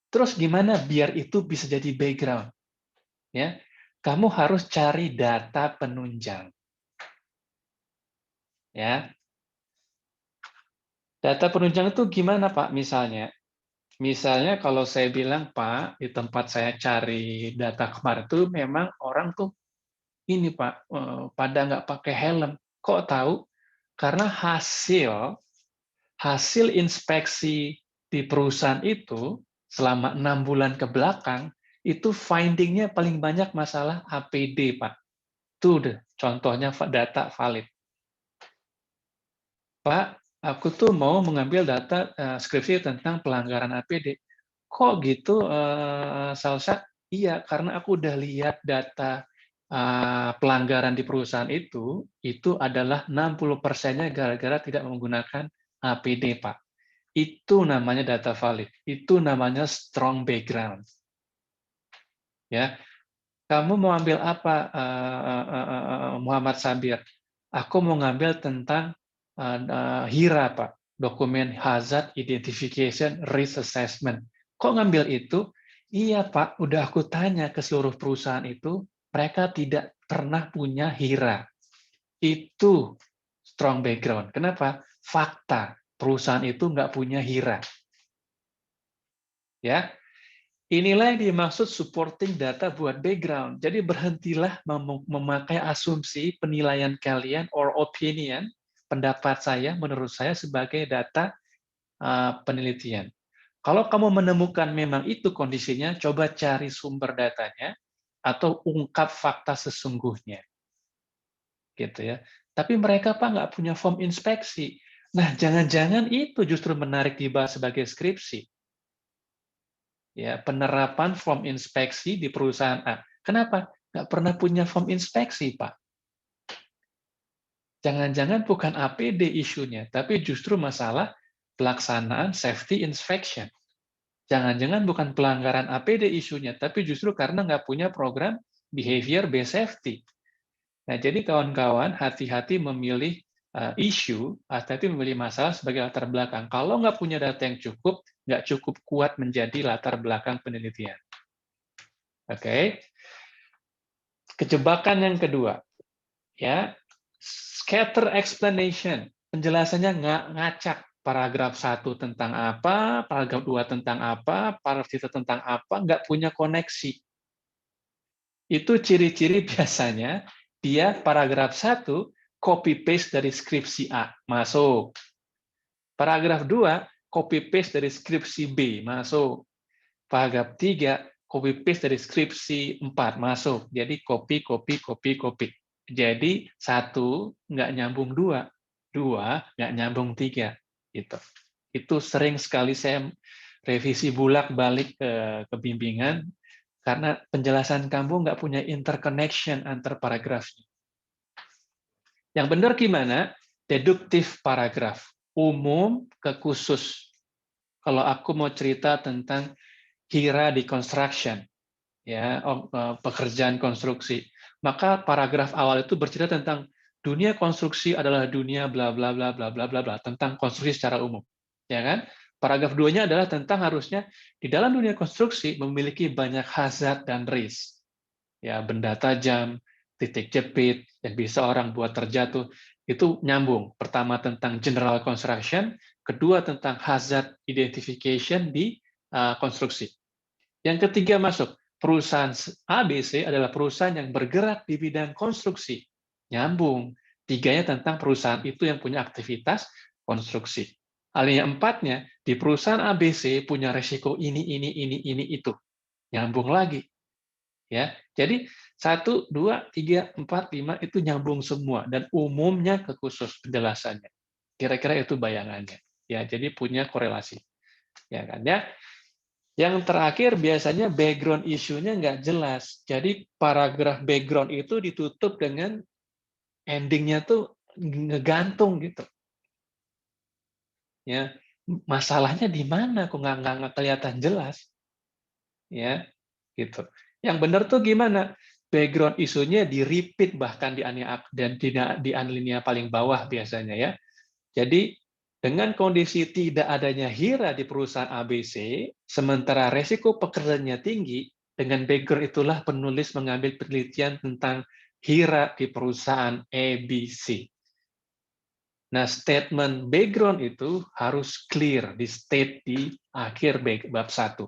Terus gimana biar itu bisa jadi background? Ya, kamu harus cari data penunjang. Ya, data penunjang itu gimana, Pak? Misalnya kalau saya bilang, Pak, di tempat saya cari data kemarin tuh memang orang tuh ini, Pak, pada nggak pakai helm. Kok tahu? Karena hasil inspeksi di perusahaan itu selama 6 bulan ke belakang, itu finding-nya paling banyak masalah APD, Pak. Itu deh, contohnya data valid. Pak, aku tuh mau mengambil data skripsi tentang pelanggaran APD. Kok gitu, Salsa? Iya, karena aku udah lihat data pelanggaran di perusahaan itu adalah 60%-nya gara-gara tidak menggunakan APD, Pak. Itu namanya data valid. Itu namanya strong background. Ya, kamu mau ambil apa, Muhammad Sabir? Aku mau ngambil tentang HIRA, Pak. Dokumen Hazard Identification Risk Assessment. Kok ngambil itu? Iya, Pak. Udah aku tanya ke seluruh perusahaan itu, mereka tidak pernah punya HIRA. Itu strong background. Kenapa? Fakta. Perusahaan itu nggak punya HIRA. Ya, inilah yang dimaksud supporting data buat background. Jadi berhentilah memakai asumsi penilaian kalian or opinion, pendapat saya, menurut saya sebagai data penelitian. Kalau kamu menemukan memang itu kondisinya, coba cari sumber datanya atau ungkap fakta sesungguhnya. Gitu ya. Tapi mereka Pak nggak punya form inspeksi. Nah, jangan-jangan itu justru menarik dibahas sebagai skripsi. Ya, penerapan form inspeksi di perusahaan A. Kenapa? Nggak pernah punya form inspeksi, Pak. Jangan-jangan bukan APD isunya, tapi justru masalah pelaksanaan safety inspection. Jangan-jangan bukan pelanggaran APD isunya, tapi justru karena nggak punya program behavior based safety. Nah, jadi kawan-kawan hati-hati memilih isu, hati-hati memilih masalah sebagai latar belakang. Kalau nggak punya data yang cukup, nggak cukup kuat menjadi latar belakang penelitian. Oke. Kejebakan yang kedua, ya, scatter explanation. Penjelasannya nggak ngacak. Paragraf 1 tentang apa, paragraf 2 tentang apa, paragraf 3 tentang apa, nggak punya koneksi. Itu ciri-ciri biasanya dia paragraf 1 copy-paste dari skripsi A, masuk. Paragraf 2 copy-paste dari skripsi B, masuk. Paragraf 3 copy-paste dari skripsi 4, masuk. Jadi copy, copy, copy, copy. Jadi 1 nggak nyambung 2, 2 nggak nyambung 3. Gitu. Itu sering sekali saya revisi bolak-balik ke bimbingan, karena penjelasan kamu nggak punya interconnection antar paragrafnya. Yang benar gimana? Deduktif paragraf. Umum ke khusus. Kalau aku mau cerita tentang HIRA di construction, ya, pekerjaan konstruksi, maka paragraf awal itu bercerita tentang dunia konstruksi adalah dunia bla bla bla bla bla bla bla, tentang konstruksi secara umum, ya kan? Paragraf 2-nya adalah tentang harusnya di dalam dunia konstruksi memiliki banyak hazard dan risk, ya, benda tajam, titik jepit, yang bisa orang buat terjatuh, itu nyambung. Pertama tentang general construction, kedua tentang hazard identification di konstruksi. Yang ketiga masuk, perusahaan ABC adalah perusahaan yang bergerak di bidang konstruksi. Nyambung. Tiganya tentang perusahaan itu yang punya aktivitas konstruksi. Hal yang empatnya, di perusahaan ABC punya resiko ini, itu. Nyambung lagi. Ya, jadi 1, 2, 3, 4, 5 itu nyambung semua dan umumnya ke khusus penjelasannya. Kira-kira itu bayangannya. Ya, jadi punya korelasi. Ya kan ya. Yang terakhir biasanya background isunya nggak jelas. Jadi paragraf background itu ditutup dengan endingnya tuh ngegantung gitu. Ya, masalahnya di mana? Kok nggak kelihatan jelas? Ya, gitu. Yang benar tuh gimana? Background isunya di repeat bahkan di alinea paling bawah biasanya ya. Jadi dengan kondisi tidak adanya HIRA di perusahaan ABC, sementara resiko pekerjaannya tinggi, dengan background itulah penulis mengambil penelitian tentang HIRA di perusahaan ABC. Nah, statement background itu harus clear, di state di akhir bab 1.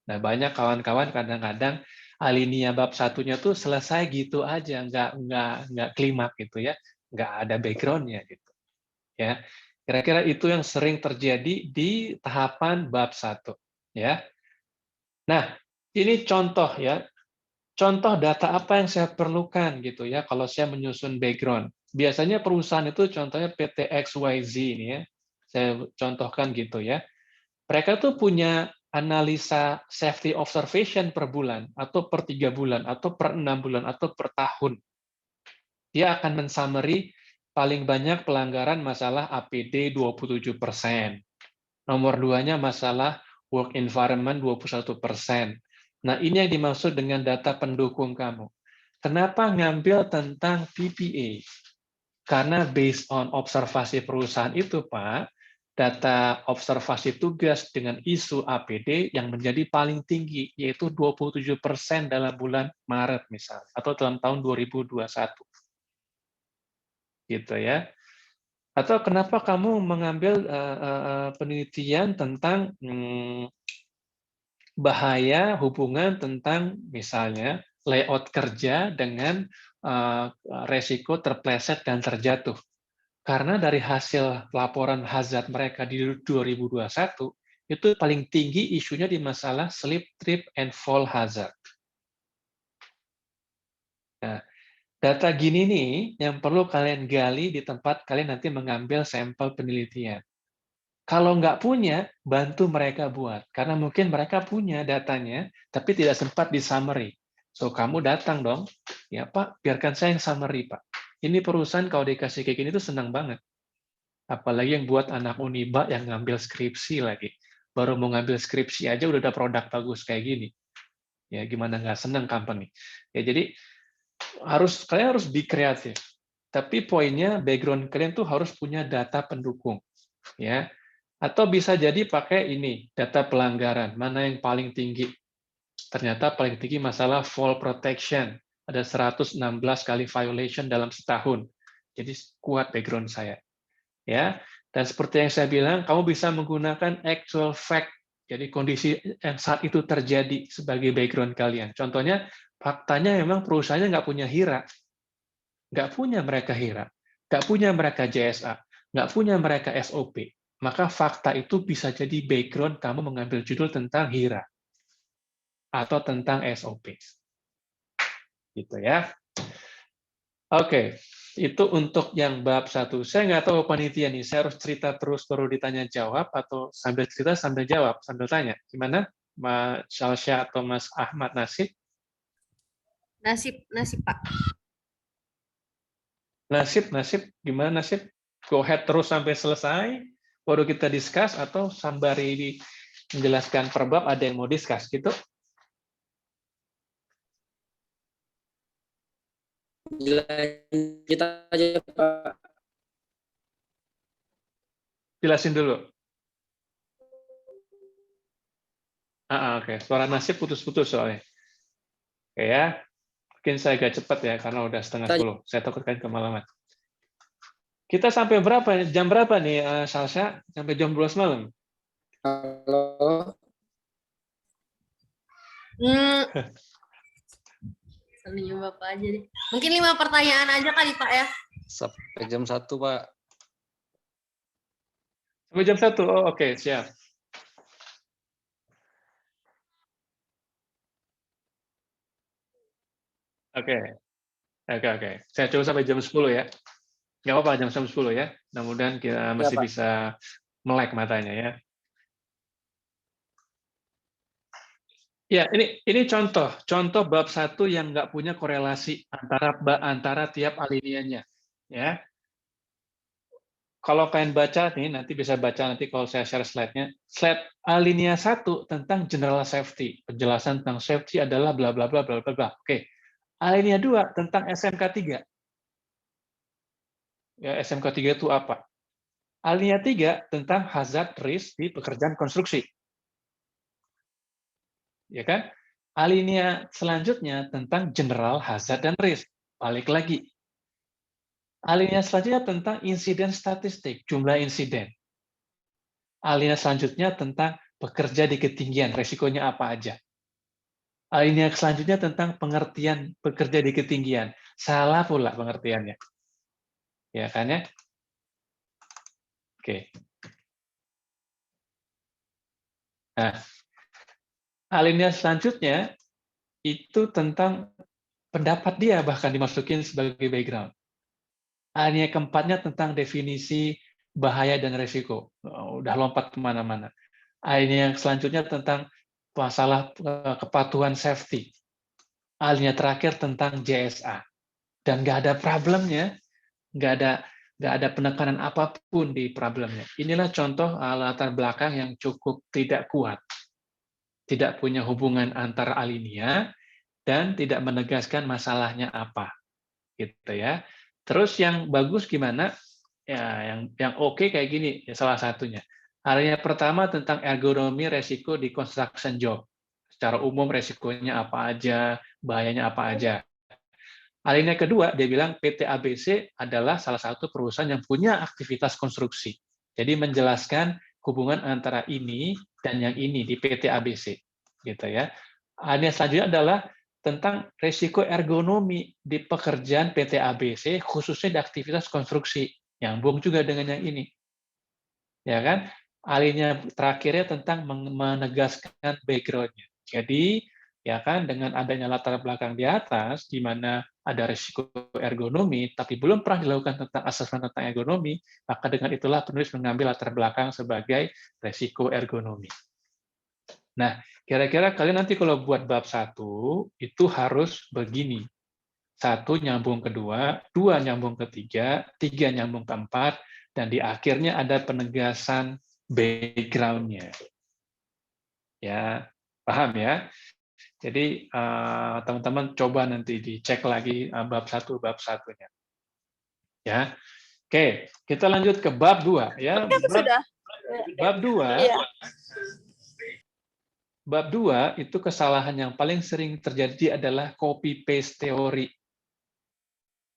Nah, banyak kawan-kawan kadang-kadang alinea bab satunya tuh selesai gitu aja, nggak klimak gitu ya, nggak ada background-nya gitu. Ya, kira-kira itu yang sering terjadi di tahapan bab 1. Ya. Nah, ini contoh ya, contoh data apa yang saya perlukan gitu ya, kalau saya menyusun background. Biasanya perusahaan itu contohnya PT XYZ ini ya, saya contohkan gitu ya. Mereka tuh punya analisa safety observation per bulan, atau per 3 bulan, atau per 6 bulan, atau per tahun. Dia akan mensummary paling banyak pelanggaran masalah APD 27%. Nomor 2-nya masalah work environment 21%. Nah, ini yang dimaksud dengan data pendukung kamu. Kenapa ngambil tentang PPA? Karena based on observasi perusahaan itu, Pak, data observasi tugas dengan isu APD yang menjadi paling tinggi, yaitu 27% dalam bulan Maret misalnya, atau dalam tahun 2021. Gitu ya. Atau kenapa kamu mengambil penelitian tentang bahaya hubungan tentang misalnya layout kerja dengan resiko terpleset dan terjatuh. Karena dari hasil laporan hazard mereka di 2021, itu paling tinggi isunya di masalah slip, trip, and fall hazard. Nah, data gini nih yang perlu kalian gali di tempat kalian nanti mengambil sampel penelitian. Kalau nggak punya, bantu mereka buat. Karena mungkin mereka punya datanya, tapi tidak sempat di summary. So, kamu datang dong. Ya, Pak, biarkan saya yang summary, Pak. Ini perusahaan kalau dikasih kayak gini tuh senang banget. Apalagi yang buat anak Uniba yang ngambil skripsi lagi. Baru mau ngambil skripsi aja udah ada produk bagus kayak gini. Ya, gimana nggak senang company. Ya, jadi kalian harus be kreatif. Tapi poinnya background kalian tuh harus punya data pendukung. Ya, atau bisa jadi pakai ini, data pelanggaran, mana yang paling tinggi. Ternyata paling tinggi masalah fall protection. Ada 116 kali violation dalam setahun. Jadi kuat background saya. Ya, dan seperti yang saya bilang, kamu bisa menggunakan actual fact. Jadi kondisi yang saat itu terjadi sebagai background kalian. Contohnya, faktanya memang perusahaannya nggak punya HIRA. Nggak punya mereka HIRA. Nggak punya mereka JSA. Nggak punya mereka SOP. Maka fakta itu bisa jadi background kamu mengambil judul tentang HIRA atau tentang SOP. Gitu ya. Oke, itu untuk yang bab 1. Saya nggak tahu panitia nih, saya harus cerita terus baru ditanya jawab atau sambil cerita sambil jawab, sambil tanya. Gimana? Mas Salsya atau Mas Ahmad Nasib? Nasib, Pak. Nasib, gimana Nasib? Go ahead terus sampai selesai, baru kita discuss atau sembari menjelaskan per bab ada yang mau discuss gitu? Lanjut aja Pak. Jelasin dulu. Oke. Suara Nasib putus-putus soalnya. Oke ya. Mungkin saya agak cepat ya, karena udah 9:30. Saya takutkan kemalaman. Kita sampai berapa? Jam berapa nih, Salsa? Sampai jam 12 malam? Halo. Senyum Bapak aja deh. Mungkin 5 pertanyaan aja kali Pak ya. Sampai jam 1, Pak. Sampai jam 1? Oh, oke, siap. Oke. Saya coba sampai jam 10 ya. Nggak apa-apa, jam 10 ya. Mudah-mudahan kita masih Pak. bisa melek matanya ya. Ya, ini contoh bab 1 yang nggak punya korelasi antara tiap alinianya. Ya, kalau kalian baca nih, nanti bisa baca nanti kalau saya share slide-nya. Slide alinea 1 tentang general safety. Penjelasan tentang safety adalah bla bla bla bla bla bla. Oke. Alinea 2 tentang SMK 3. Ya, SMK 3 itu apa? Alinea 3 tentang hazard risk di pekerjaan konstruksi. Ya kan? Alinea selanjutnya tentang general hazard dan risk. Balik lagi. Alinea selanjutnya tentang insiden statistik, jumlah insiden. Alinea selanjutnya tentang bekerja di ketinggian, resikonya apa aja. Alinea selanjutnya tentang pengertian bekerja di ketinggian. Salah pula pengertiannya. Ya kan ya? Oke. Nah, alinea selanjutnya itu tentang pendapat dia bahkan dimasukin sebagai background. Alinea keempatnya tentang definisi bahaya dan resiko. Udah lompat kemana-mana. Alinea selanjutnya tentang masalah kepatuhan safety. Alinea terakhir tentang JSA. Dan nggak ada problemnya, nggak ada penekanan apapun di problemnya. Inilah contoh latar belakang yang cukup tidak kuat. Tidak punya hubungan antara alinea dan tidak menegaskan masalahnya apa, gitu ya. Terus yang bagus gimana? Ya, yang oke kayak gini, ya salah satunya. Alinea pertama tentang ergonomi resiko di construction job. Secara umum resikonya apa aja, bahayanya apa aja. Alinea kedua, dia bilang PT ABC adalah salah satu perusahaan yang punya aktivitas konstruksi. Jadi menjelaskan hubungan antara ini dan yang ini di PT ABC, gitu ya. Alinea selanjutnya adalah tentang risiko ergonomi di pekerjaan PT ABC, khususnya di aktivitas konstruksi. Nyambung juga dengan yang ini, ya kan? Alinea terakhirnya tentang menegaskan background-nya. Jadi, ya kan, dengan adanya latar belakang di atas, di mana ada risiko ergonomi, tapi belum pernah dilakukan tentang asesmen tentang ergonomi, maka dengan itulah penulis mengambil latar belakang sebagai risiko ergonomi. Nah, kira-kira kalian nanti kalau buat bab 1, itu harus begini. 1 nyambung ke 2, 2 nyambung ke 3, 3 nyambung ke 4, dan di akhirnya ada penegasan background-nya. Ya, paham ya? Jadi teman-teman coba nanti dicek lagi bab 1-nya. Ya. Oke, kita lanjut ke bab 2 ya. Bab 2. Iya. Bab 2 itu kesalahan yang paling sering terjadi adalah copy paste teori.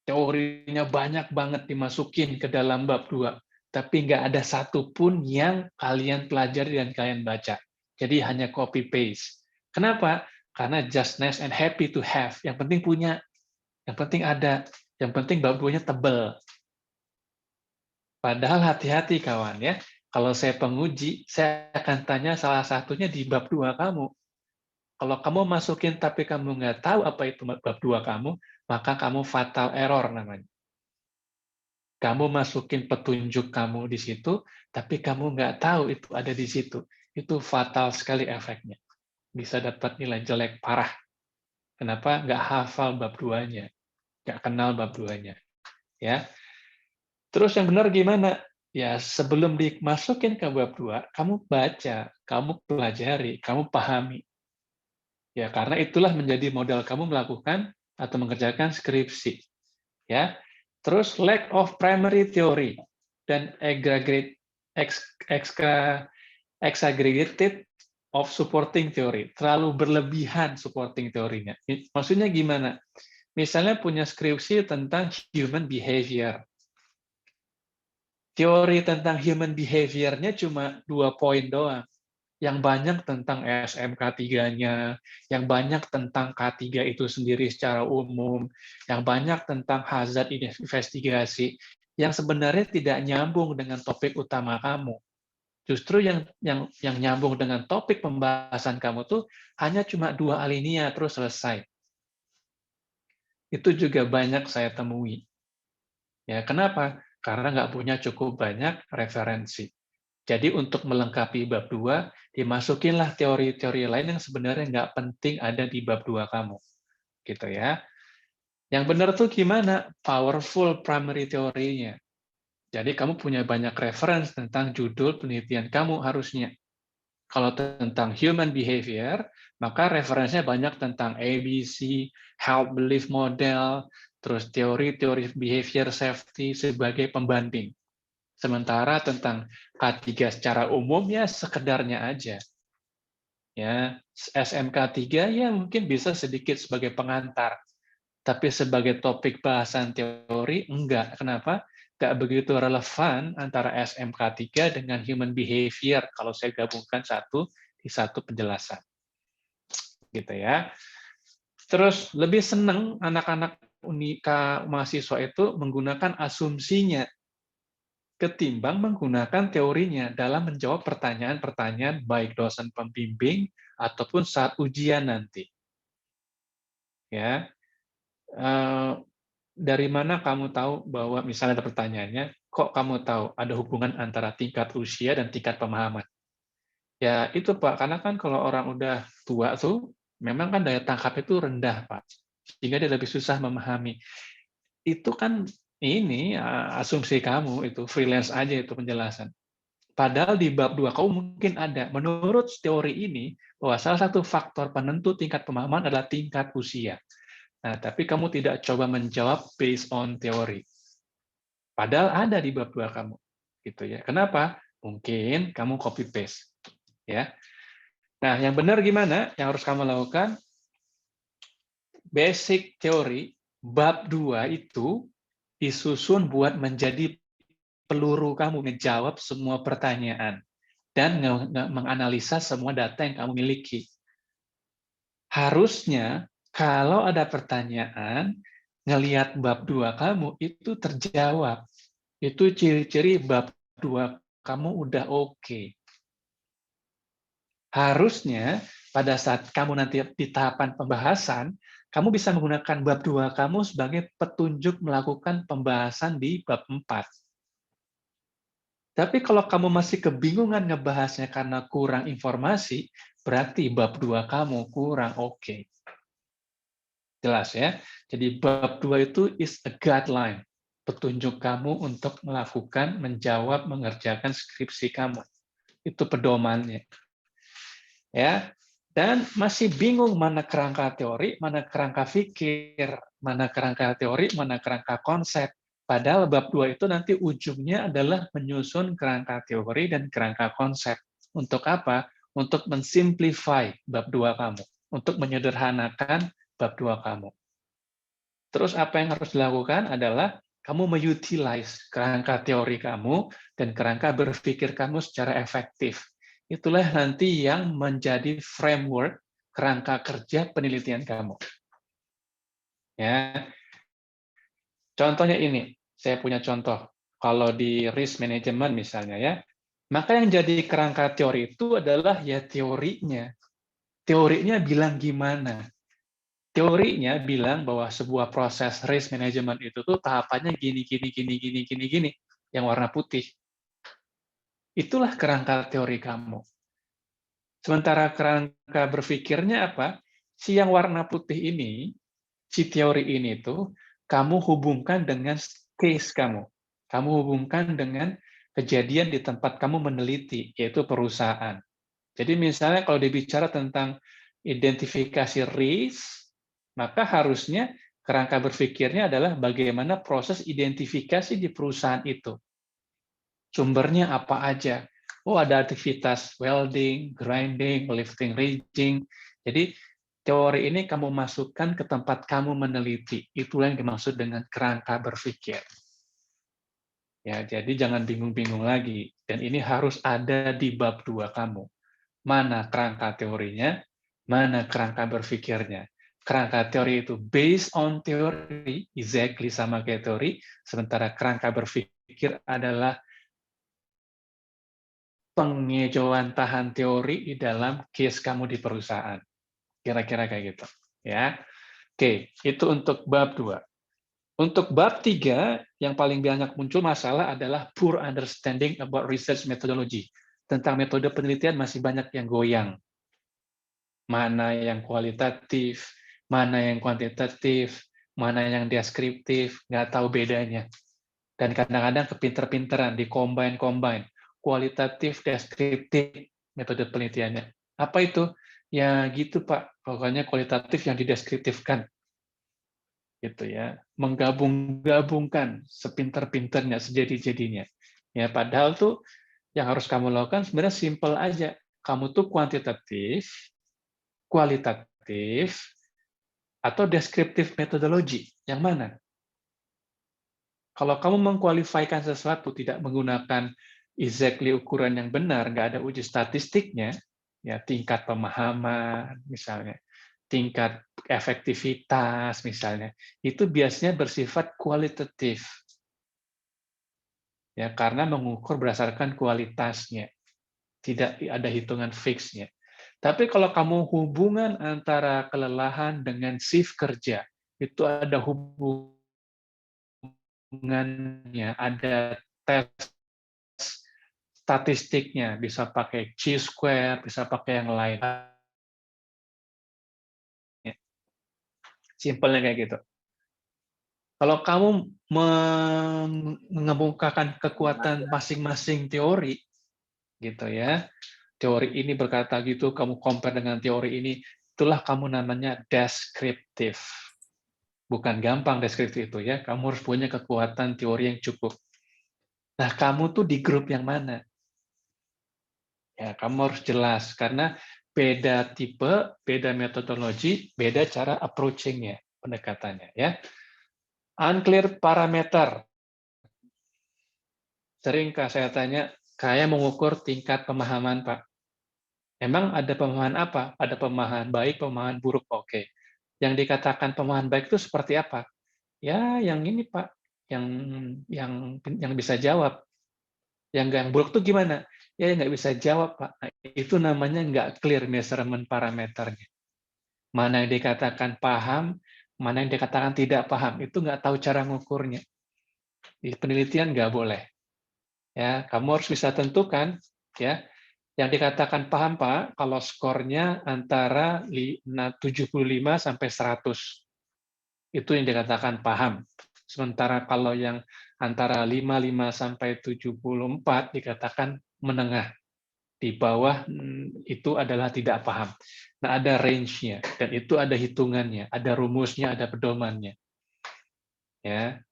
Teorinya banyak banget dimasukin ke dalam bab 2, tapi nggak ada satupun yang kalian pelajari dan kalian baca. Jadi hanya copy paste. Kenapa? Karena just nice and happy to have. Yang penting punya, yang penting ada, yang penting bab 2-nya tebel. Padahal hati-hati kawan ya. Kalau saya penguji, saya akan tanya salah satunya di bab 2 kamu. Kalau kamu masukin tapi kamu nggak tahu apa itu bab 2 kamu, maka kamu fatal error namanya. Kamu masukin petunjuk kamu di situ, tapi kamu nggak tahu itu ada di situ. Itu fatal sekali efeknya. Bisa dapat nilai jelek parah. Kenapa? Nggak hafal bab 2-nya. Nggak kenal bab 2-nya. Ya. Terus yang benar gimana? Ya, sebelum dimasukin ke bab 2, kamu baca, kamu pelajari, kamu pahami. Ya, karena itulah menjadi modal kamu melakukan atau mengerjakan skripsi. Ya. Terus lack of primary theory dan exaggerated of supporting theory. Terlalu berlebihan supporting teorinya. Maksudnya gimana? misalnya punya skripsi tentang human behavior. Teori tentang human behavior-nya cuma 2 poin doang. Yang banyak tentang SMK 3-nya, yang banyak tentang K3 itu sendiri secara umum, yang banyak tentang hazard investigasi, yang sebenarnya tidak nyambung dengan topik utama kamu. Justru yang nyambung dengan topik pembahasan kamu tuh hanya cuma 2 alinea terus selesai. Itu juga banyak saya temui. Ya, kenapa? Karena nggak punya cukup banyak referensi. Jadi untuk melengkapi bab 2, dimasukinlah teori-teori lain yang sebenarnya nggak penting ada di bab 2 kamu. Gitu ya. Yang benar tuh gimana? Powerful primary teorinya. Jadi kamu punya banyak referensi tentang judul penelitian kamu harusnya. Kalau tentang human behavior, maka referensinya banyak tentang ABC, health belief model, terus teori-teori behavior safety sebagai pembanding. Sementara tentang K3 secara umum ya sekedarnya aja. Ya, SMK 3 ya mungkin bisa sedikit sebagai pengantar. Tapi sebagai topik bahasan teori enggak. Kenapa? Enggak begitu relevan antara SMK 3 dengan human behavior kalau saya gabungkan di satu penjelasan. Gitu ya. Terus lebih senang anak-anak unika mahasiswa itu menggunakan asumsinya ketimbang menggunakan teorinya dalam menjawab pertanyaan-pertanyaan baik dosen pembimbing ataupun saat ujian nanti. Ya, dari mana kamu tahu bahwa misalnya ada pertanyaannya, kok kamu tahu ada hubungan antara tingkat usia dan tingkat pemahaman? Ya itu Pak, karena kan kalau orang udah tua tuh, memang kan daya tangkap itu rendah Pak, sehingga dia lebih susah memahami. Itu kan ini asumsi kamu itu freelance aja itu penjelasan. Padahal di bab 2 kamu mungkin ada. Menurut teori ini, bahwa salah satu faktor penentu tingkat pemahaman adalah tingkat usia. Nah, tapi kamu tidak coba menjawab based on teori. Padahal ada di bab 2 kamu. Gitu ya. Kenapa? Mungkin kamu copy paste. Ya. Nah, yang benar gimana? Yang harus kamu lakukan, basic teori, bab 2 itu disusun buat menjadi peluru kamu menjawab semua pertanyaan dan menganalisa semua data yang kamu miliki. Harusnya kalau ada pertanyaan, ngelihat bab 2 kamu itu terjawab. Itu ciri-ciri bab 2 kamu udah oke. Harusnya pada saat kamu nanti di tahapan pembahasan, kamu bisa menggunakan bab 2 kamu sebagai petunjuk melakukan pembahasan di bab 4. Tapi kalau kamu masih kebingungan ngebahasnya karena kurang informasi, berarti bab 2 kamu kurang oke. Jelas ya? Jadi bab 2 itu is a guideline, petunjuk kamu untuk melakukan, menjawab, mengerjakan skripsi kamu. Itu pedomannya. Ya. Dan masih bingung mana kerangka teori, mana kerangka fikir, mana kerangka teori, mana kerangka konsep. Padahal bab 2 itu nanti ujungnya adalah menyusun kerangka teori dan kerangka konsep. Untuk apa? Untuk mensimplify bab 2 kamu. Untuk menyederhanakan bab 2 kamu. Terus apa yang harus dilakukan adalah kamu mengutilize kerangka teori kamu dan kerangka berpikir kamu secara efektif. Itulah nanti yang menjadi framework kerangka kerja penelitian kamu. Ya. Contohnya ini, saya punya contoh. Kalau di risk management misalnya ya, maka yang jadi kerangka teori itu adalah ya teorinya. Teorinya bilang gimana? Teorinya bilang bahwa sebuah proses risk management itu tuh tahapannya gini, yang warna putih. Itulah kerangka teori kamu. Sementara kerangka berpikirnya apa? Si yang warna putih ini, si teori ini tuh, kamu hubungkan dengan case kamu. Kamu hubungkan dengan kejadian di tempat kamu meneliti, yaitu perusahaan. Jadi misalnya kalau dibicara tentang identifikasi risk, maka harusnya kerangka berpikirnya adalah bagaimana proses identifikasi di perusahaan itu. Sumbernya apa aja? Oh, ada aktivitas welding, grinding, lifting, rigging. Jadi teori ini kamu masukkan ke tempat kamu meneliti. Itulah yang dimaksud dengan kerangka berpikir. Ya, jadi jangan bingung-bingung lagi. Dan ini harus ada di bab 2 kamu. Mana kerangka teorinya, mana kerangka berpikirnya. Kerangka teori itu based on teori, exactly sama kayak teori, sementara kerangka berpikir adalah pengejawan tahan teori di dalam case kamu di perusahaan. Kira-kira kayak gitu. Ya. Oke, itu untuk bab 2. Untuk bab 3, yang paling banyak muncul masalah adalah poor understanding about research methodology. Tentang metode penelitian masih banyak yang goyang. Mana yang kualitatif, mana yang kuantitatif, mana yang deskriptif, nggak tahu bedanya. Dan kadang-kadang kepinter-pinteran, di-combine. Kualitatif, deskriptif, metode penelitiannya. Apa itu? Ya gitu Pak, pokoknya kualitatif yang dideskriptifkan. Gitu ya, menggabung-gabungkan sepinter-pinternya, sejadi-jadinya. Ya, padahal tuh yang harus kamu lakukan sebenarnya simple aja. Kamu tuh kuantitatif, kualitatif, atau deskriptif metodologi. Yang mana? Kalau kamu mengkualifikasikan sesuatu tidak menggunakan exactly ukuran yang benar, nggak ada uji statistiknya, ya tingkat pemahaman misalnya, tingkat efektivitas misalnya, itu biasanya bersifat kualitatif. Ya, karena mengukur berdasarkan kualitasnya. Tidak ada hitungan fixnya. Tapi kalau kamu hubungan antara kelelahan dengan shift kerja, itu ada hubungannya, ada tes statistiknya, bisa pakai chi-square, bisa pakai yang lain. Simpelnya kayak gitu. Kalau kamu mengemukakan kekuatan masing-masing teori, gitu ya, teori ini berkata gitu, kamu compare dengan teori ini, itulah kamu namanya deskriptif. Bukan gampang deskriptif itu ya, kamu harus punya kekuatan teori yang cukup. Nah, kamu tuh di grup yang mana? Ya, kamu harus jelas, karena beda tipe, beda metodologi, beda cara approaching-nya, pendekatannya. Ya. Unclear parameter. Seringkah saya tanya, saya mengukur tingkat pemahaman, Pak. Emang ada pemahaman apa? Ada pemahaman baik, pemahaman buruk. Oke. Yang dikatakan pemahaman baik itu seperti apa? Ya, yang ini, Pak. Yang bisa jawab. Yang buruk itu gimana? Ya, nggak bisa jawab, Pak. Nah, itu namanya nggak clear measurement parameternya. Mana yang dikatakan paham, mana yang dikatakan tidak paham. Itu nggak tahu cara ngukurnya. Di penelitian nggak boleh. Ya, kamu harus bisa tentukan, ya. Yang dikatakan paham, Pak, kalau skornya antara 75 sampai 100. Itu yang dikatakan paham. Sementara kalau yang antara 55 sampai 74 dikatakan menengah. Di bawah itu adalah tidak paham. Nah, ada range-nya dan itu ada hitungannya, ada rumusnya, ada pedomannya. Ya.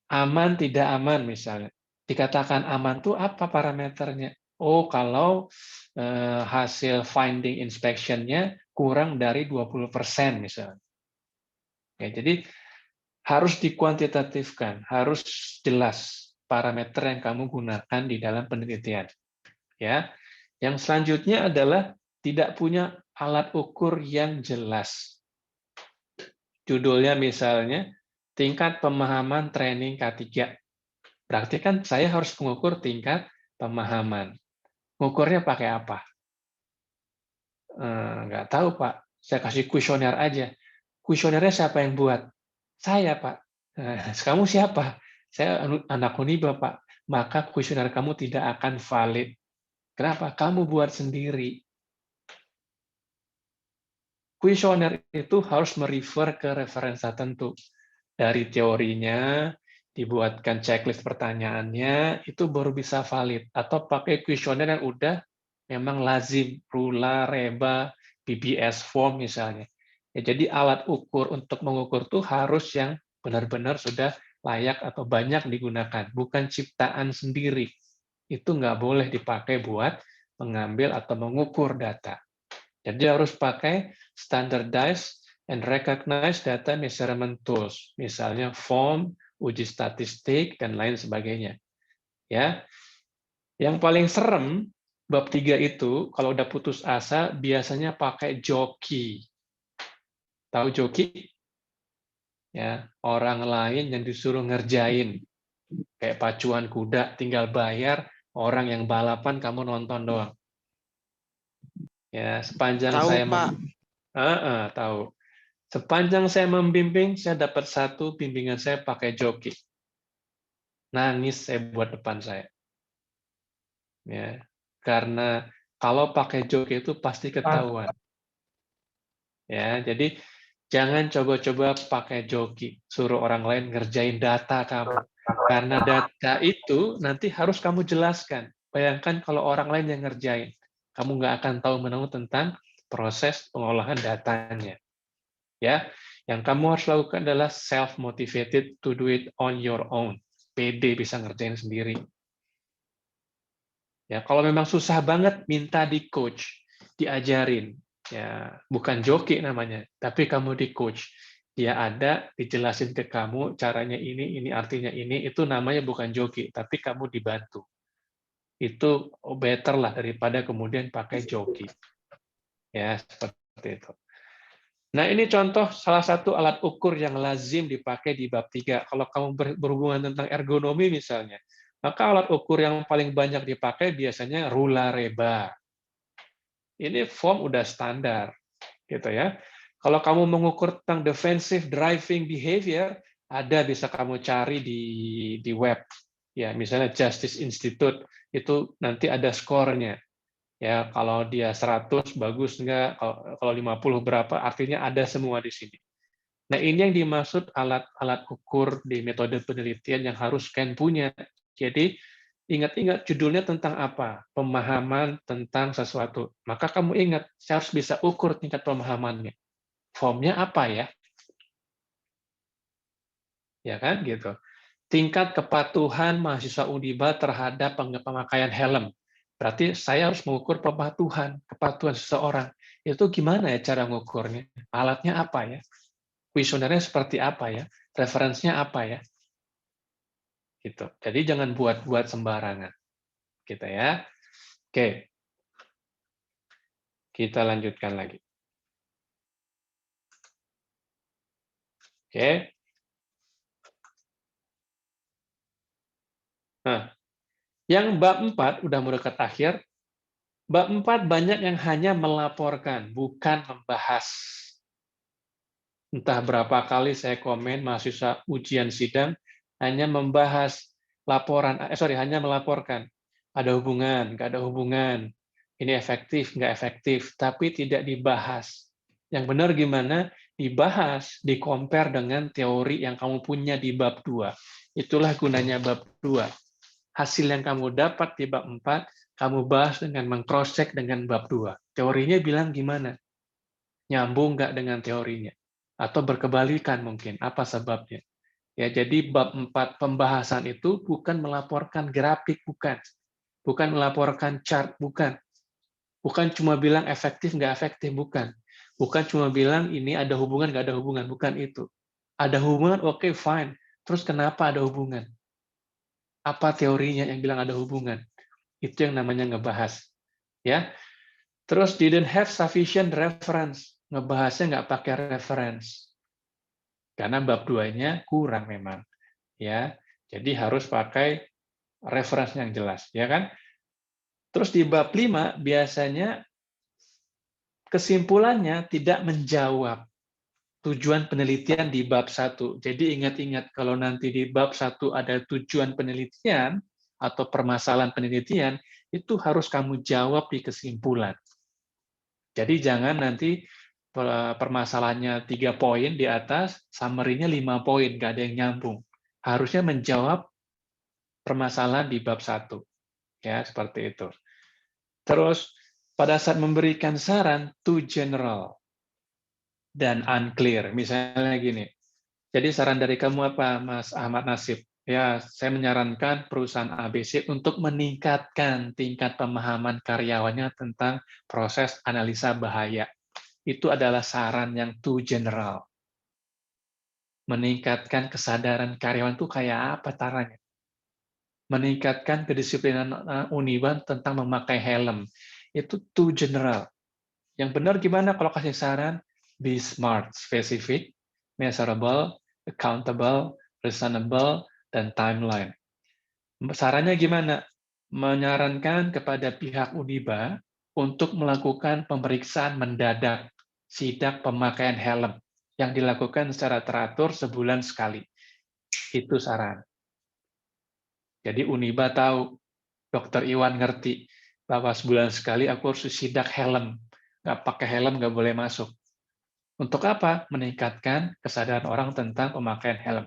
Aman tidak aman misalnya. Dikatakan aman itu apa parameternya? Oh, kalau hasil finding inspection-nya kurang dari 20% misalnya. Ya, jadi harus dikuantitatifkan, harus jelas parameter yang kamu gunakan di dalam penelitian. Ya. Yang selanjutnya adalah tidak punya alat ukur yang jelas. Judulnya misalnya tingkat pemahaman training K3. Berarti kan saya harus mengukur tingkat pemahaman. Ngukurnya pakai apa? Nggak tahu, Pak. Saya kasih kuesioner aja. Kuesionernya siapa yang buat? Saya, Pak. Kamu siapa? Saya anak Uniba, Pak. Maka kuesioner kamu tidak akan valid. Kenapa? Kamu buat sendiri. Kuesioner itu harus merefer ke referensi tertentu. Dari teorinya, dibuatkan checklist pertanyaannya, itu baru bisa valid. Atau pakai kuesioner yang udah memang lazim, Rula, Reba, BBS form misalnya. Ya, jadi alat ukur untuk mengukur itu harus yang benar-benar sudah layak atau banyak digunakan, bukan ciptaan sendiri. Itu nggak boleh dipakai buat mengambil atau mengukur data. Jadi harus pakai standardized and recognized data measurement tools, misalnya form, uji statistik, dan lain sebagainya. Ya, yang paling serem bab 3 itu kalau udah putus asa biasanya pakai joki. Tahu joki? Ya, orang lain yang disuruh ngerjain kayak pacuan kuda, tinggal bayar, orang yang balapan kamu nonton doang. Ya, sepanjang Tahu, saya Pak. tahu. Sepanjang saya membimbing, saya dapat satu bimbingan saya pakai joki. Nangis saya buat depan saya. Ya, karena kalau pakai joki itu pasti ketahuan. Ya, jadi jangan coba-coba pakai joki, suruh orang lain ngerjain data kamu. Karena data itu nanti harus kamu jelaskan. Bayangkan kalau orang lain yang ngerjain, kamu nggak akan tahu menahu tentang proses pengolahan datanya. Ya, yang kamu harus lakukan adalah self-motivated to do it on your own. PD bisa ngerjain sendiri. Ya, kalau memang susah banget, minta di coach, diajarin. Ya, bukan joki namanya, tapi kamu di coach. Dia ada, dijelasin ke kamu caranya ini artinya ini, itu namanya bukan joki, tapi kamu dibantu. Itu better lah daripada kemudian pakai joki. Ya, seperti itu. Nah, ini contoh salah satu alat ukur yang lazim dipakai di bab 3. Kalau kamu berhubungan tentang ergonomi misalnya, maka alat ukur yang paling banyak dipakai biasanya rula reba. Ini form udah standar, gitu ya. Kalau kamu mengukur tentang defensive driving behavior, ada bisa kamu cari di web. Ya, misalnya Justice Institute, itu nanti ada skornya. Ya, kalau dia 100 bagus enggak, kalau 50 berapa, artinya ada semua di sini. Nah, ini yang dimaksud alat-alat ukur di metode penelitian yang harus kalian punya. Jadi, ingat-ingat judulnya tentang apa? Pemahaman tentang sesuatu. Maka kamu ingat, saya harus bisa ukur tingkat pemahamannya. Formnya apa ya? Ya kan, gitu. Tingkat kepatuhan mahasiswa Uniba terhadap pemakaian helm. Berarti saya harus mengukur kepatuhan seseorang. Itu gimana ya cara mengukurnya? Alatnya apa ya? Kuesionernya seperti apa ya? Referensinya apa ya? Gitu. Jadi jangan buat-buat sembarangan. Gitu ya. Oke. Kita lanjutkan lagi. Oke. Nah, yang bab 4 udah mau dekat akhir. Bab 4 banyak yang hanya melaporkan, bukan membahas. Entah berapa kali saya komen mahasiswa ujian sidang hanya membahas laporan, hanya melaporkan. Ada hubungan, nggak ada hubungan. Ini efektif, nggak efektif, tapi tidak dibahas. Yang benar gimana? Dibahas, di-compare dengan teori yang kamu punya di bab 2. Itulah gunanya bab 2. Hasil yang kamu dapat di bab 4, kamu bahas dengan meng-cross-check dengan bab 2. Teorinya bilang gimana? Nyambung nggak dengan teorinya? Atau berkebalikan mungkin, apa sebabnya? Ya, jadi bab 4 pembahasan itu bukan melaporkan grafik, bukan melaporkan chart, bukan cuma bilang efektif nggak efektif, bukan cuma bilang ini ada hubungan nggak ada hubungan, bukan itu. Ada hubungan, oke, fine. Terus kenapa ada hubungan? Apa teorinya yang bilang ada hubungan? Itu yang namanya ngebahas. Ya. Terus didn't have sufficient reference, ngebahasnya nggak pakai reference. Karena bab 2-nya kurang memang. Ya. Jadi harus pakai reference yang jelas, ya kan? Terus di bab 5 biasanya kesimpulannya tidak menjawab tujuan penelitian di bab 1. Jadi ingat-ingat kalau nanti di bab 1 ada tujuan penelitian atau permasalahan penelitian, itu harus kamu jawab di kesimpulan. Jadi jangan nanti permasalahannya 3 poin di atas, summary-nya 5 poin, nggak ada yang nyambung. Harusnya menjawab permasalahan di bab 1. Ya, seperti itu. Terus pada saat memberikan saran, too general dan unclear. Misalnya gini, jadi saran dari kamu apa, Mas Ahmad Nasib? Ya, saya menyarankan perusahaan ABC untuk meningkatkan tingkat pemahaman karyawannya tentang proses analisa bahaya. Itu adalah saran yang too general. Meningkatkan kesadaran karyawan itu kayak apa caranya? Meningkatkan kedisiplinan Uniban tentang memakai helm. Itu too general. Yang benar gimana kalau kasih saran? Be smart, specific, measurable, accountable, reasonable, dan timeline. Sarannya gimana? Menyarankan kepada pihak Uniba untuk melakukan pemeriksaan mendadak sidak pemakaian helm yang dilakukan secara teratur sebulan sekali. Itu saran. Jadi Uniba tahu, Dokter Iwan ngerti bahwa sebulan sekali aku harus sidak helm. Nggak pakai helm nggak boleh masuk. Untuk apa? Meningkatkan kesadaran orang tentang pemakaian helm.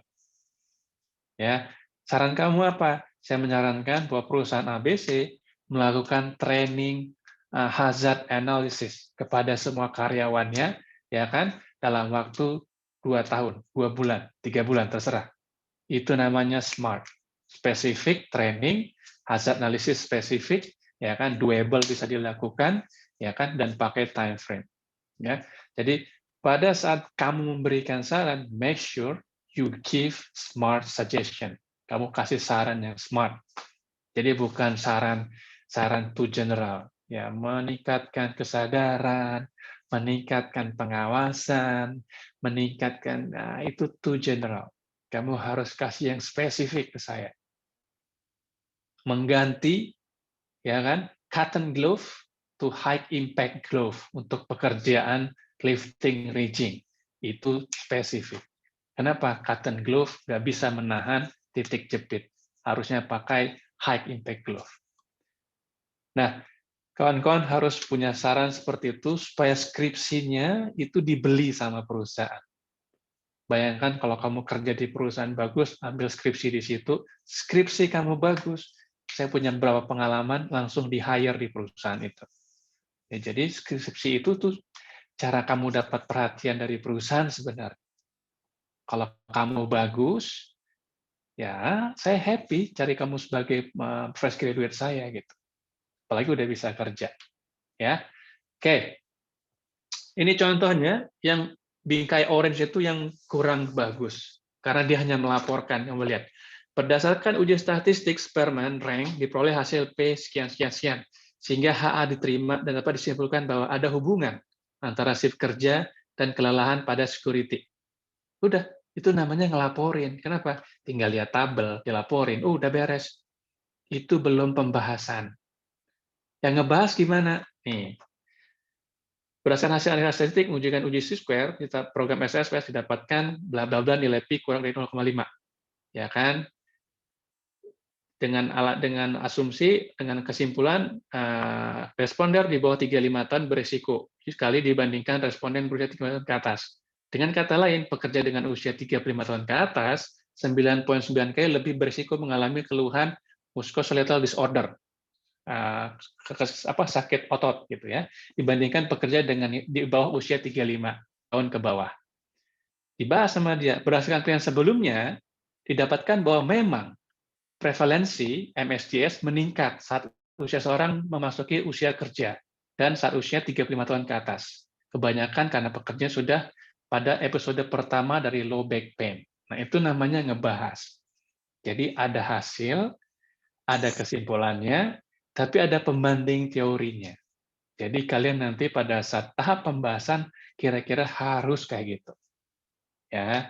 Ya, saran kamu apa? Saya menyarankan bahwa perusahaan ABC melakukan training hazard analysis kepada semua karyawannya, ya kan, dalam waktu 2 tahun, 2 bulan, 3 bulan, terserah. Itu namanya SMART. Specific training, hazard analysis spesifik, ya kan, doable bisa dilakukan, ya kan, dan pakai time frame. Ya, jadi pada saat kamu memberikan saran, make sure you give smart suggestion. Kamu kasih saran yang smart. Jadi bukan saran too general. Ya, meningkatkan kesadaran, meningkatkan pengawasan, meningkatkan itu too general. Kamu harus kasih yang spesifik ke saya. Mengganti, ya kan, cotton glove to high impact glove untuk pekerjaan lifting rigging. Itu spesifik. Kenapa? Cotton glove nggak bisa menahan titik jepit. Harusnya pakai high impact glove. Nah, kawan-kawan harus punya saran seperti itu supaya skripsinya itu dibeli sama perusahaan. Bayangkan kalau kamu kerja di perusahaan bagus, ambil skripsi di situ, skripsi kamu bagus. Saya punya beberapa pengalaman langsung di-hire di perusahaan itu. Ya, jadi skripsi itu tuh cara kamu dapat perhatian dari perusahaan sebenarnya. Kalau kamu bagus, ya saya happy cari kamu sebagai fresh graduate saya gitu. Apalagi udah bisa kerja. Ya, oke. Ini contohnya yang bingkai orange itu yang kurang bagus karena dia hanya melaporkan. Yang melihat berdasarkan uji statistik Sperman rank diperoleh hasil P sekian sekian sekian sehingga HA diterima dan dapat disimpulkan bahwa ada hubungan antara shift kerja dan kelelahan pada security. Udah, itu namanya ngelaporin. Kenapa? Tinggal lihat tabel, dilaporin. Udah beres. Itu belum pembahasan. Yang ngebahas gimana? Nih, berdasarkan hasil analisa statistik menunjukkan uji C-square, kita program SSPS didapatkan bla bla bla nilai P kurang dari 0,5. Ya kan? Dengan asumsi, dengan kesimpulan responder di bawah 35 tahun berisiko sekali dibandingkan responden berusia 35 tahun ke atas. Dengan kata lain, pekerja dengan usia 35 tahun ke atas 9,9 kali lebih berisiko mengalami keluhan musculoskeletal disorder, sakit otot gitu ya, dibandingkan pekerja dengan di bawah usia 35 tahun ke bawah. Dibahas sama dia, berdasarkan penelitian sebelumnya didapatkan bahwa memang prevalensi MSDS meningkat saat usia seorang memasuki usia kerja dan saat usia 35 tahun ke atas. Kebanyakan karena pekerja sudah pada episode pertama dari low back pain. Nah, itu namanya ngebahas. Jadi ada hasil, ada kesimpulannya, tapi ada pembanding teorinya. Jadi kalian nanti pada saat tahap pembahasan kira-kira harus kayak gitu. Ya.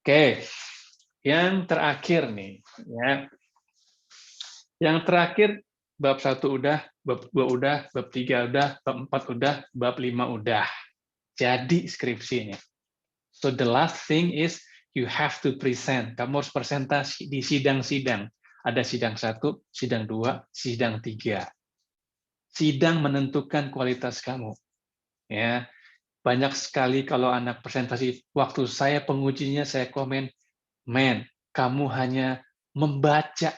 Oke. Yang terakhir nih, ya. Yang terakhir bab 1 udah, bab 2 udah, bab 3 udah, bab 4 udah, bab 5 udah. Jadi skripsinya. So the last thing is you have to present. Kamu harus presentasi di sidang-sidang. Ada sidang 1, sidang 2, sidang 3. Sidang menentukan kualitas kamu. Ya. Banyak sekali kalau anak presentasi, waktu saya pengujinya saya komen, "Men, kamu hanya membaca,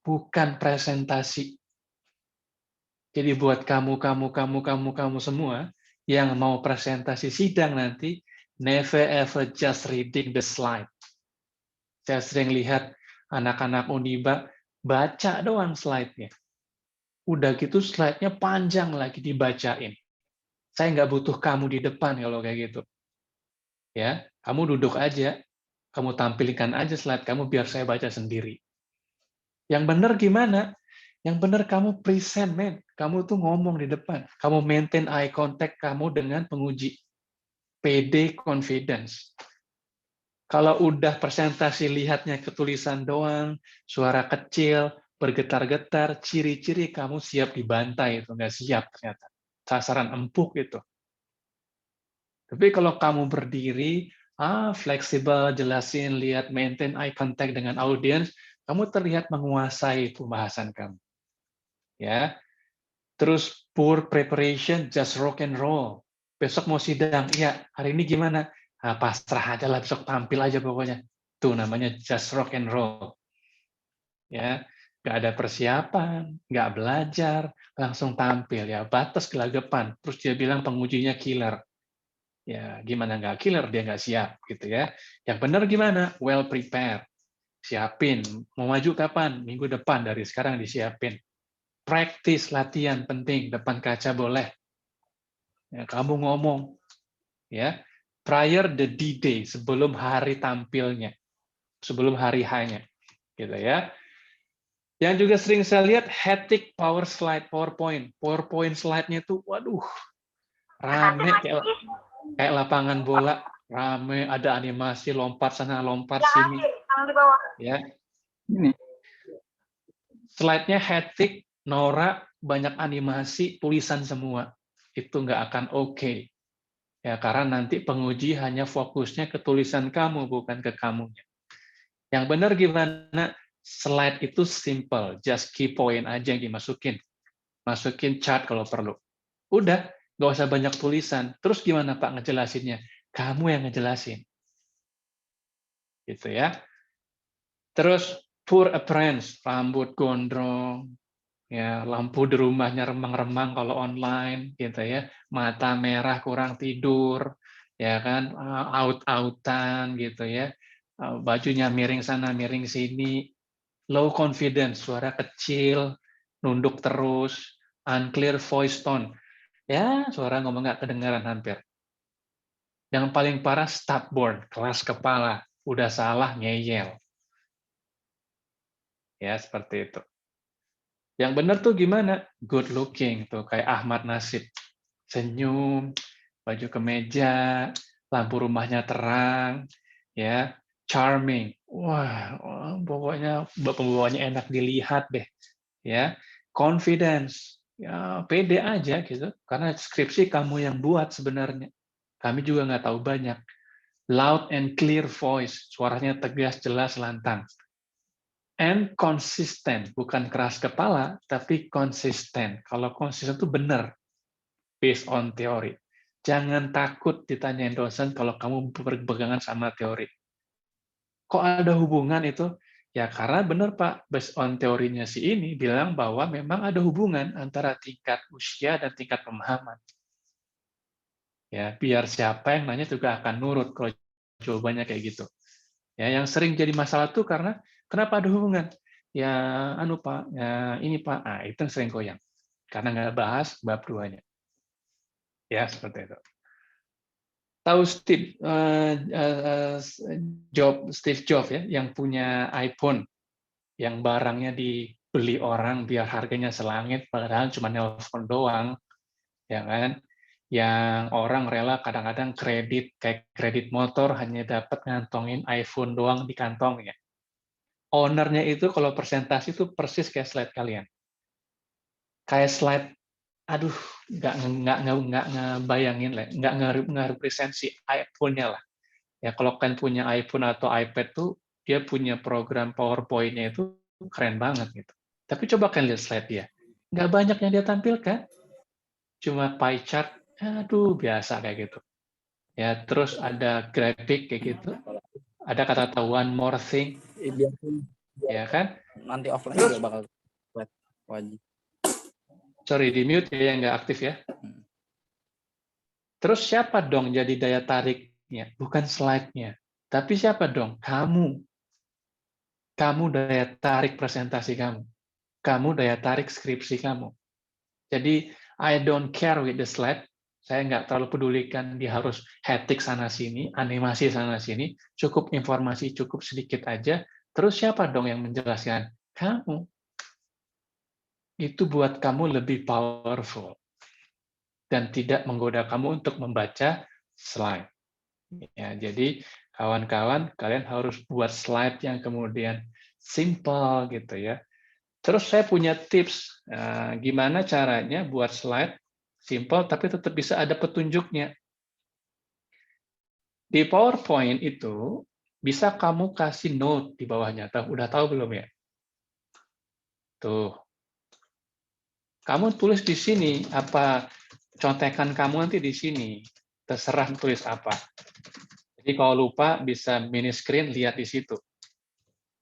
bukan presentasi." Jadi buat kamu semua yang mau presentasi sidang nanti, never ever just reading the slide. Saya sering lihat anak-anak Uniba baca doang slide-nya. Udah gitu slide-nya panjang lagi dibacain. Saya nggak butuh kamu di depan kalau kayak gitu. Ya, kamu duduk aja, kamu tampilkan aja slide kamu biar saya baca sendiri. Yang benar gimana? Yang benar kamu present, men. Kamu tuh ngomong di depan. Kamu maintain eye contact kamu dengan penguji. PD confidence. Kalau udah presentasi lihatnya ketulisan doang, suara kecil, bergetar-getar, ciri-ciri kamu siap dibantai, itu nggak siap ternyata. Sasaran empuk itu. Tapi kalau kamu berdiri, fleksibel, jelasin, lihat, maintain eye contact dengan audiens, kamu terlihat menguasai pembahasan kamu. Ya, terus poor preparation, just rock and roll. Besok mau sidang, iya, hari ini gimana? Pasrah aja lah, besok tampil aja pokoknya. Itu namanya just rock and roll. Ya, nggak ada persiapan, nggak belajar, langsung tampil. Ya, batas gelagapan. Terus dia bilang pengujinya killer. Ya, gimana nggak killer, dia nggak siap. Gitu ya. Yang benar gimana? Well prepared. Siapin. Mau maju kapan? Minggu depan, dari sekarang disiapin. Practice, latihan penting, depan kaca boleh. Ya, kamu ngomong, ya, prior the D-Day, sebelum hari tampilnya, sebelum hari H-nya, gitu ya. Yang juga sering saya lihat, hectic power slide, PowerPoint slide-nya tuh, waduh, rame kayak lapangan bola, rame, ada animasi, lompat sana, lompat sini, ya. Ini. Slide-nya hectic, norak, banyak animasi, tulisan semua. Itu nggak akan oke. Ya, karena nanti penguji hanya fokusnya ke tulisan kamu, bukan ke kamunya. Yang benar gimana? Slide itu simple, just key point aja yang dimasukin. Masukin chart kalau perlu. Udah, nggak usah banyak tulisan. Terus gimana Pak ngejelasinnya? Kamu yang ngejelasin. Gitu ya. Terus poor appearance, rambut gondrong, ya, lampu di rumahnya remang-remang kalau online, gitu ya, mata merah kurang tidur, ya kan, out-outan gitu ya, bajunya miring sana miring sini, low confidence, suara kecil, nunduk terus, unclear voice tone, ya suara ngomong nggak kedengaran hampir. Yang paling parah stubborn, keras kepala, udah salah ngeyel, ya seperti itu. Yang benar tuh gimana? Good looking tuh kayak Ahmad Nasib. Senyum, baju kemeja, lampu rumahnya terang, ya, charming. Wah, pokoknya pembawaannya enak dilihat deh, ya. Confidence, ya pede aja gitu. Karena skripsi kamu yang buat sebenarnya. Kami juga nggak tahu banyak. Loud and clear voice, suaranya tegas, jelas, lantang. And konsisten, bukan keras kepala, tapi konsisten. Kalau konsisten itu benar, based on teori. Jangan takut ditanyain dosen kalau kamu berpegangan sama teori. Kok ada hubungan itu? Ya karena benar Pak, based on teorinya si ini bilang bahwa memang ada hubungan antara tingkat usia dan tingkat pemahaman. Ya, biar siapa yang nanya juga akan nurut kalau jawabannya kayak gitu. Ya, yang sering jadi masalah tuh karena kenapa ada hubungan? Ya, anu Pak, ya ini Pak, itu yang sering goyang. Karena nggak bahas bab 2-nya. Ya, seperti itu. Tahu Steve Jobs ya, yang punya iPhone, yang barangnya dibeli orang biar harganya selangit, padahal cuma nelpon doang, ya kan? Yang orang rela kadang-kadang kayak kredit motor hanya dapat ngantongin iPhone doang di kantongnya. Ownernya itu kalau presentasi itu persis kayak slide kalian. Kayak slide, aduh, nggak ngebayangin lah, nggak represent si iPhone-nya lah. Ya kalau kalian punya iPhone atau iPad tuh, dia punya program PowerPoint-nya itu keren banget gitu. Tapi coba kalian lihat slide dia, nggak banyak yang dia tampilkan, cuma pie chart, aduh biasa kayak gitu. Ya terus ada grafik kayak gitu, ada kata-kata one more thing, ya kan? Nanti offline Terus, juga bakal wajib. sorry di mute ya yang nggak aktif ya. Terus siapa dong jadi daya tariknya? Bukan slide-nya. Tapi siapa dong? Kamu. kamu daya tarik presentasi kamu daya tarik skripsi kamu. Jadi, I don't care with the slide, saya nggak terlalu pedulikan dia harus hektik sana-sini, animasi sana-sini, cukup informasi, cukup sedikit aja, terus siapa dong yang menjelaskan? Kamu. Itu buat kamu lebih powerful dan tidak menggoda kamu untuk membaca slide. Ya, jadi kawan-kawan, kalian harus buat slide yang kemudian simple gitu ya. Terus saya punya tips gimana caranya buat slide simple tapi tetap bisa ada petunjuknya. Di PowerPoint itu bisa kamu kasih note di bawahnya. Udah tahu belum ya? Tuh. Kamu tulis di sini apa contekan kamu nanti di sini. Terserah tulis apa. Jadi kalau lupa bisa mini screen lihat di situ.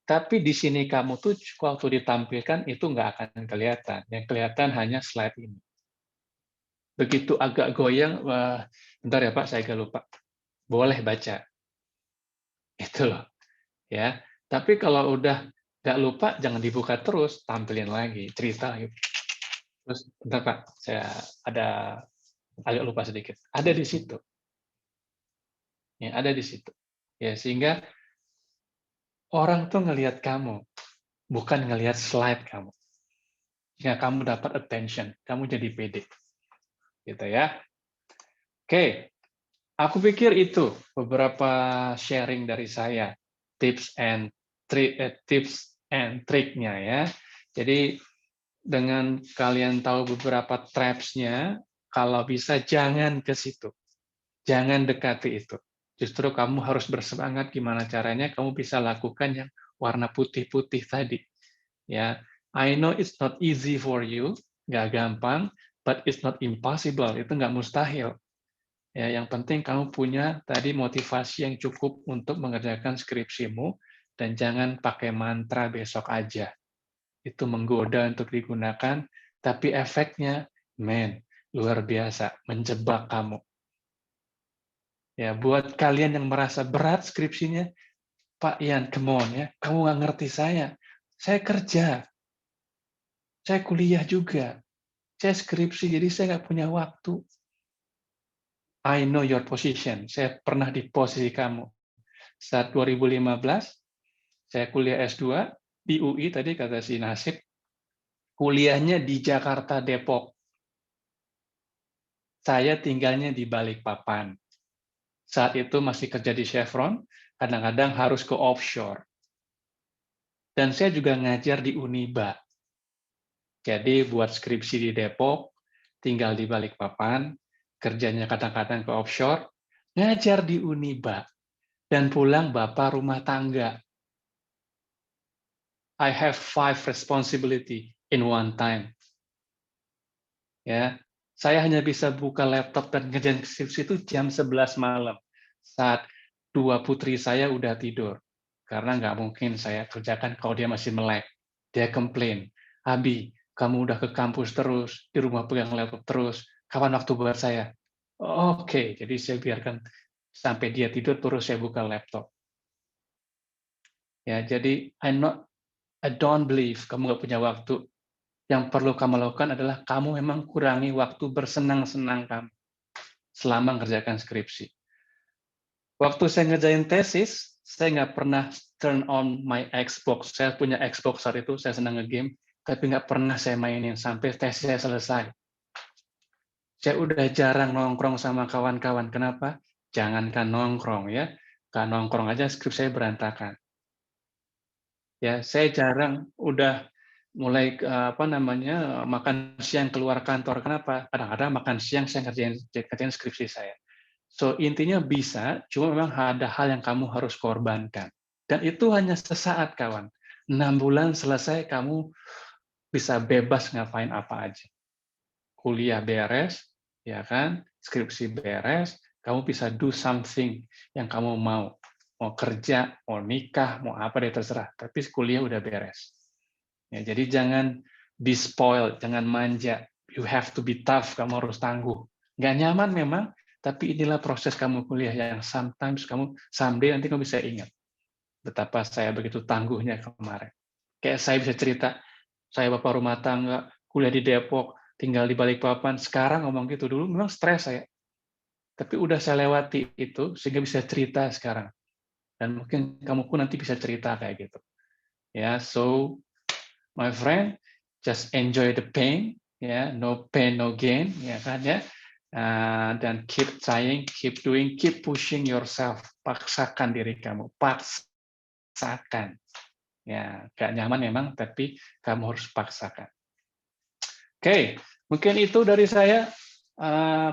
Tapi di sini kamu tuh waktu ditampilkan itu nggak akan kelihatan. Yang kelihatan hanya slide ini. Begitu agak goyang, bentar ya Pak, saya agak lupa. Boleh baca. Itu loh. Ya. Tapi kalau udah nggak lupa, jangan dibuka terus, tampilin lagi, cerita. Terus, bentar Pak, saya ada agak lupa sedikit. Ada di situ. Ya, ada di situ. Ya, sehingga orang tuh ngelihat kamu, bukan ngelihat slide kamu. Sehingga kamu dapat attention, kamu jadi pede. Gitu ya. Oke, aku pikir itu beberapa sharing dari saya, tips and trick-nya ya. Jadi dengan kalian tahu beberapa traps-nya, kalau bisa jangan ke situ. Jangan dekati itu. Justru kamu harus bersemangat gimana caranya kamu bisa lakukan yang warna putih-putih tadi. Ya, I know it's not easy for you, nggak gampang, but it's not impossible. Itu nggak mustahil. Ya, yang penting kamu punya tadi motivasi yang cukup untuk mengerjakan skripsimu dan jangan pakai mantra besok aja. Itu menggoda untuk digunakan, tapi efeknya, luar biasa, menjebak kamu. Ya, buat kalian yang merasa berat skripsinya, Pak Ian, come on ya, kamu nggak ngerti saya kerja, saya kuliah juga, saya skripsi, jadi saya nggak punya waktu. I know your position, saya pernah di posisi kamu. Saat 2015, saya kuliah S2, di UI tadi kata si Nasib, kuliahnya di Jakarta, Depok. Saya tinggalnya di Balikpapan. Saat itu masih kerja di Chevron, kadang-kadang harus ke offshore. Dan saya juga ngajar di Uniba. Jadi buat skripsi di Depok, tinggal di Balikpapan, kerjanya kadang-kadang ke offshore, ngajar di Uniba, dan pulang bapak rumah tangga. I have 5 responsibility in one time. Ya, saya hanya bisa buka laptop dan ngerjain skripsi itu jam 11 malam. Saat 2 putri saya udah tidur. Karena nggak mungkin saya kerjakan kalau dia masih melek. Dia komplain, Abi, kamu udah ke kampus terus, di rumah pegang laptop terus, kapan waktu buat saya? Oke, jadi saya biarkan sampai dia tidur, terus saya buka laptop. Ya, jadi I don't believe kamu nggak punya waktu. Yang perlu kamu lakukan adalah kamu memang kurangi waktu bersenang-senang kamu selama mengerjakan skripsi. Waktu saya ngerjain tesis, saya nggak pernah turn on my Xbox. Saya punya Xbox saat itu, saya senang nge-game, tapi nggak pernah saya mainin sampai tesis saya selesai. Saya udah jarang nongkrong sama kawan-kawan. Kenapa? Jangankan nongkrong ya, kan nongkrong aja skripsi saya berantakan. Ya, saya jarang udah mulai makan siang keluar kantor. Kenapa? Kadang-kadang makan siang saya ngerjain skripsi saya. So intinya bisa, cuma memang ada hal yang kamu harus korbankan. Dan itu hanya sesaat, kawan. 6 bulan selesai, kamu bisa bebas ngapain apa aja. Kuliah beres, ya kan? Skripsi beres, kamu bisa do something yang kamu mau. Mau kerja, mau nikah, mau apa deh terserah. Tapi kuliah udah beres. Ya, jadi jangan be spoiled, jangan manja. You have to be tough, kamu harus tangguh. Nggak nyaman memang, tapi inilah proses kamu kuliah yang sometimes kamu someday nanti kamu bisa ingat. betapa saya begitu tangguhnya kemarin. Kayak saya bisa cerita, saya bapak rumah tangga, kuliah di Depok, tinggal di Balikpapan, sekarang ngomong gitu. Dulu memang stres saya. Tapi udah saya lewati itu, sehingga bisa cerita sekarang. Dan mungkin kamu pun nanti bisa cerita kayak gitu. Ya, so my friend, just enjoy the pain, ya, no pain no gain, ya kan ya. Dan keep trying, keep doing, keep pushing yourself. Paksakan diri kamu, paksakan. Ya, gak nyaman memang, tapi kamu harus paksakan. Oke, mungkin itu dari saya,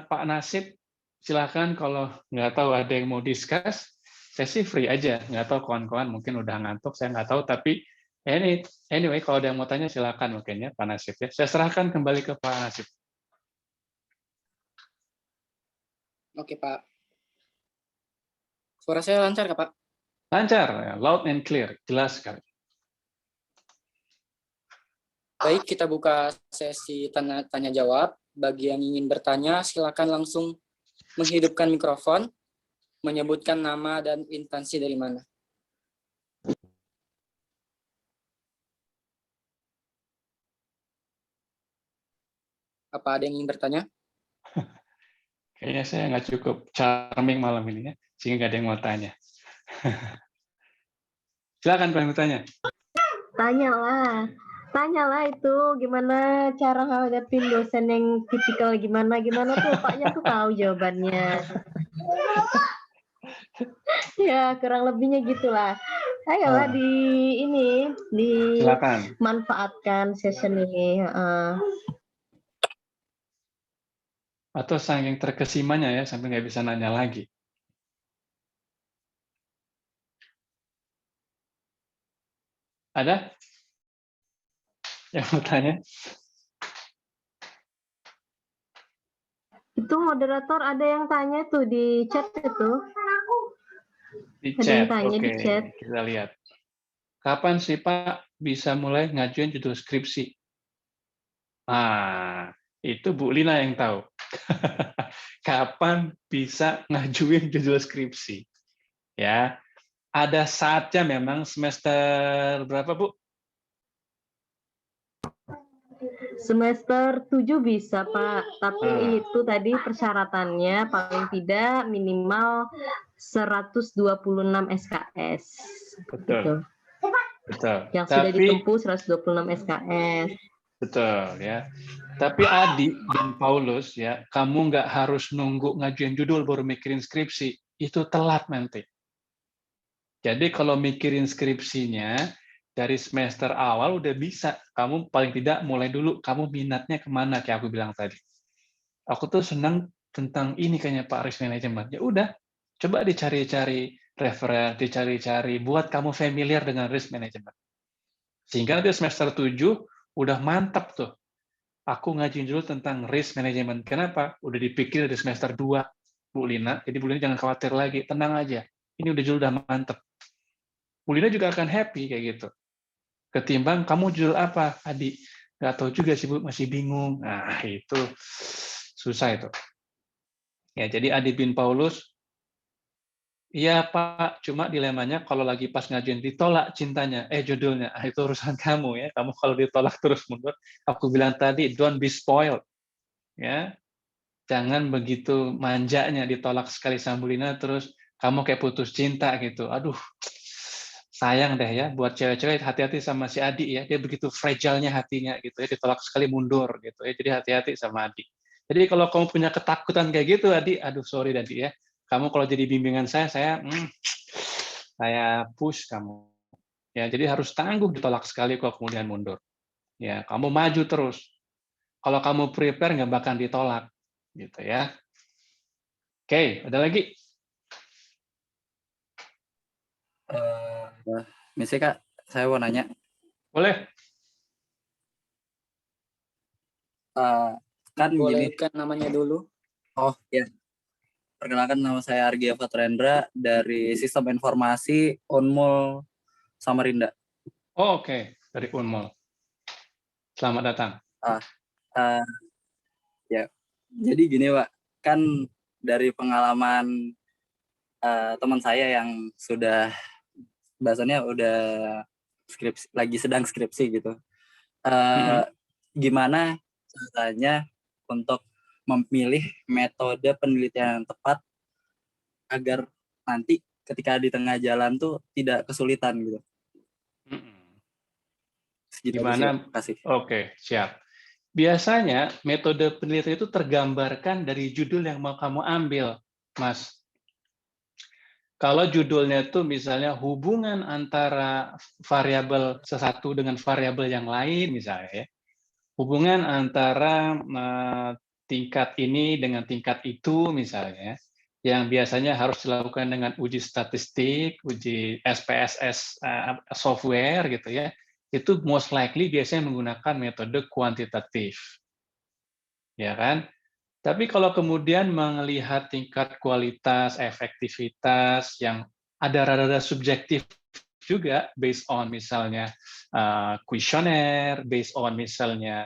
Pak Nasib. Silahkan kalau nggak tahu ada yang mau discuss, saya sih free aja. Nggak tahu kawan-kawan mungkin udah ngantuk, saya nggak tahu. Tapi anyway, kalau ada yang mau tanya silakan mungkin ya Pak Nasib ya. Saya serahkan kembali ke Pak Nasib. Oke, Pak. Suara saya lancar nggak, Pak? Lancar, ya, loud and clear, jelas sekali. Baik, kita buka sesi tanya jawab. Bagi yang ingin bertanya, silakan langsung menghidupkan mikrofon, menyebutkan nama dan instansi dari mana. Apa ada yang ingin bertanya? Kayaknya saya nggak cukup charming malam ini ya, sehingga nggak ada yang mau tanya. Silakan Pak yang mau tanya. Tanyalah itu gimana cara ngadepin dosen yang tipikal gimana tuh Paknya tuh tahu jawabannya. Ya kurang lebihnya gitulah. Ayolah Silakan. dimanfaatkan session ini. Atau saking terkesimanya ya sampai nggak bisa nanya lagi. Ada yang mau tanya? Itu moderator ada yang tanya tuh di chat itu. Di Ada yang chat, tanya oke. di chat. Kita lihat. Kapan sih Pak bisa mulai ngajuin judul skripsi? Ah, itu Bu Lina yang tahu. Kapan bisa ngajuin judul skripsi? Ya, ada saatnya memang semester berapa Bu? Semester 7 bisa, Pak. Tapi itu tadi persyaratannya paling tidak minimal 126 SKS. Betul. Gitu. Betul. Yang sudah ditempuh 126 SKS. Betul ya. Tapi Adi dan Paulus ya, kamu nggak harus nunggu ngajuin judul baru mikirin skripsi. Itu telat nanti. Jadi kalau mikirin skripsinya dari semester awal udah bisa. Kamu paling tidak mulai dulu. Kamu minatnya kemana kayak aku bilang tadi. Aku tuh senang tentang ini kayaknya Pak Risk Management. Ya udah, coba dicari-cari referensi, dicari-cari buat kamu familiar dengan risk management. Sehingga nanti semester 7 udah mantap tuh. Aku ngajuin dulu tentang risk management. Kenapa? Udah dipikir dari semester 2, Bu Lina. Jadi Bu Lina jangan khawatir lagi, tenang aja. Ini udah mantap. Bu Lina juga akan happy kayak gitu. Ketimbang kamu judul apa, Adi? Nggak tahu juga sih Bu, masih bingung. Nah, itu susah itu. Ya, jadi Adi bin Paulus, iya Pak, cuma dilemanya kalau lagi pas ngajuin ditolak cintanya, judulnya, itu urusan kamu ya. Kamu kalau ditolak terus mundur, aku bilang tadi, don't be spoiled. Ya, jangan begitu manjanya ditolak sekali sama Bu Lina, terus kamu kayak putus cinta gitu. Aduh, sayang deh ya, buat cewek-cewek hati-hati sama si Adi ya, dia begitu fragile-nya hatinya gitu ya, ditolak sekali mundur gitu ya, jadi hati-hati sama Adi. Jadi kalau kamu punya ketakutan kayak gitu Adi, aduh sorry Adi ya, kamu kalau jadi bimbingan saya push kamu. Ya, jadi harus tangguh ditolak sekali kok kemudian mundur. Ya, kamu maju terus. Kalau kamu prepare nggak bakal ditolak, gitu ya. Oke, ada lagi? Misalnya Kak, saya mau nanya. Boleh. Kan Boleh gini. kan namanya dulu. Oh ya. Perkenalkan, nama saya Argi Fatrendra dari Sistem Informasi Unmul Samarinda. Oh, oke. Dari Unmul. Selamat datang. Ya. Jadi gini Pak, kan dari pengalaman teman saya yang sudah bahasannya udah skripsi, lagi sedang skripsi gitu. Mm-mm. Gimana caranya untuk memilih metode penelitian yang tepat agar nanti ketika di tengah jalan tuh tidak kesulitan gitu. Mm-mm. Segitu aja sih, Gimana? Pak. Kasih. Oke, siap. Biasanya metode penelitian itu tergambarkan dari judul yang mau kamu ambil, Mas. Kalau judulnya itu misalnya hubungan antara variabel sesuatu dengan variabel yang lain misalnya ya. Hubungan antara tingkat ini dengan tingkat itu misalnya, yang biasanya harus dilakukan dengan uji statistik, uji SPSS software gitu ya, itu most likely biasanya menggunakan metode kuantitatif. Ya kan? Tapi kalau kemudian melihat tingkat kualitas, efektivitas yang ada rada-rada subjektif juga, based on misalnya kuesioner, based on misalnya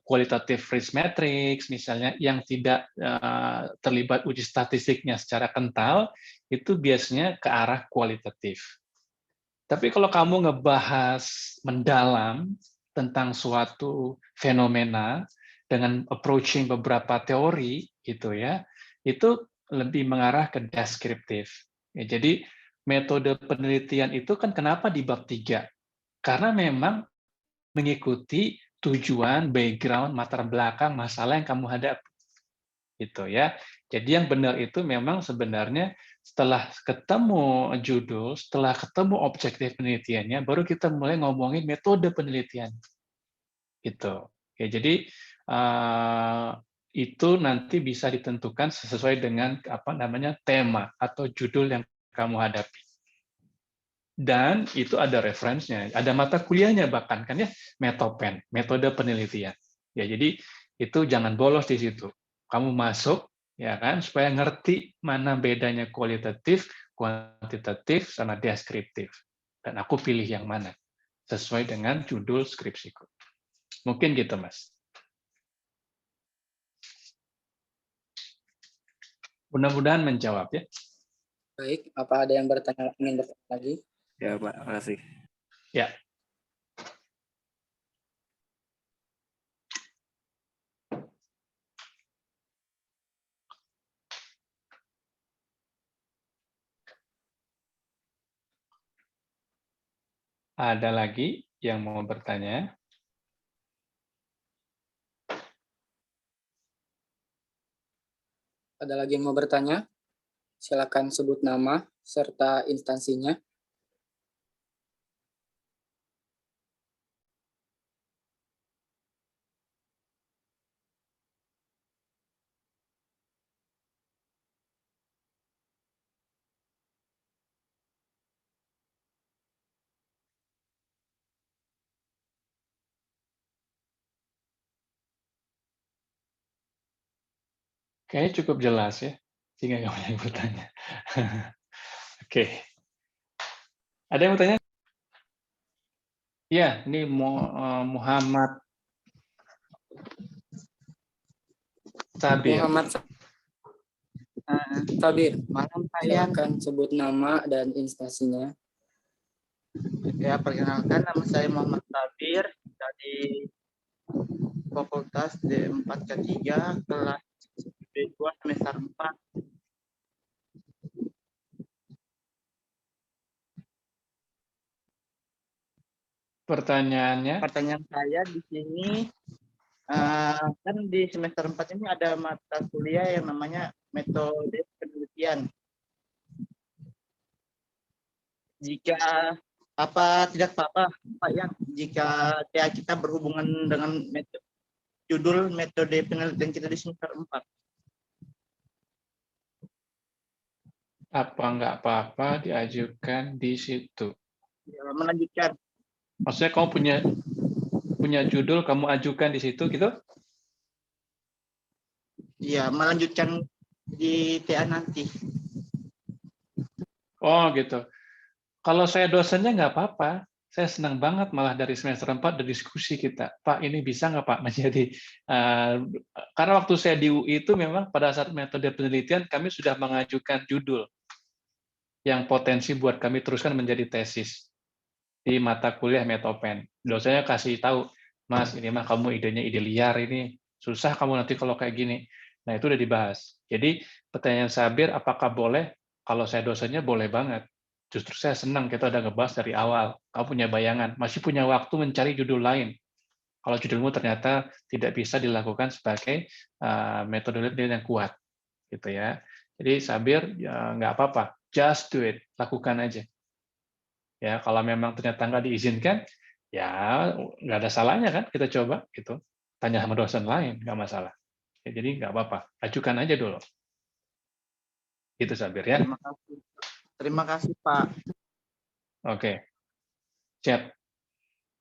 qualitative risk matrix, misalnya yang tidak terlibat uji statistiknya secara kental, itu biasanya ke arah kualitatif. Tapi kalau kamu ngebahas mendalam tentang suatu fenomena dengan approaching beberapa teori gitu ya, itu lebih mengarah ke deskriptif. Ya, jadi metode penelitian itu kan kenapa di bab 3? Karena memang mengikuti tujuan, background, latar belakang masalah yang kamu hadapi. Gitu ya. Jadi yang benar itu memang sebenarnya setelah ketemu judul, setelah ketemu objektif penelitiannya, baru kita mulai ngomongin metode penelitian. Gitu. Ya, jadi itu nanti bisa ditentukan sesuai dengan tema atau judul yang kamu hadapi. Dan itu ada referensinya, ada mata kuliahnya bahkan kan ya, Metopen, metode penelitian. Ya, jadi itu jangan bolos di situ. Kamu masuk ya kan supaya ngerti mana bedanya kualitatif, kuantitatif sama deskriptif. Dan aku pilih yang mana sesuai dengan judul skripsiku. Mungkin gitu, Mas. Mudah-mudahan menjawab ya. Baik, apa ada yang ingin bertanya lagi? Ya, Pak. Makasih. Ya. Ada lagi yang mau bertanya? Ada lagi yang mau bertanya? Silakan sebut nama serta instansinya. Kayaknya cukup jelas ya, sehingga nggak banyak yang bertanya. Oke. Ada yang bertanya? Ya, ini Muhammad Sabir. Muhammad Sabir, Malam Pak Yan. silakan sebut nama dan instansinya. Ya, perkenalkan nama saya Muhammad Sabir dari Fakultas D4K3 kelas B2 semester 4. Pertanyaannya? Pertanyaan saya di sini kan di semester 4 ini ada mata kuliah yang namanya metode penelitian. Jika tidak apa-apa Pak Yan, jika kita berhubungan dengan judul metode penelitian kita di semester 4. Apa nggak apa-apa diajukan di situ? Ya, melanjutkan. Maksudnya kamu punya judul, kamu ajukan di situ gitu? Iya, melanjutkan di TA nanti. Oh gitu. Kalau saya dosennya nggak apa-apa. Saya senang banget malah dari semester 4 ada diskusi kita. Pak, ini bisa nggak Pak menjadi... karena waktu saya di UI itu memang pada saat metode penelitian kami sudah mengajukan judul. yang potensi buat kami teruskan menjadi tesis di mata kuliah Metopen. Dosennya kasih tahu, Mas, ini mah kamu idenya ide liar ini, susah kamu nanti kalau kayak gini. Nah, itu udah dibahas. Jadi, pertanyaan Sabir, apakah boleh? Kalau saya dosennya, boleh banget. Justru saya senang kita udah ngebahas dari awal. Kamu punya bayangan, masih punya waktu mencari judul lain. Kalau judulmu ternyata tidak bisa dilakukan sebagai metode yang kuat, gitu ya. Jadi Sabir, ya, nggak apa-apa, just do it, lakukan aja. Ya, kalau memang ternyata nggak diizinkan, ya nggak ada salahnya kan kita coba gitu. Tanya sama dosen lain, nggak masalah. Ya, jadi nggak apa-apa, ajukan aja dulu. Gitu Sabir ya. Terima kasih Pak. Oke. Chat.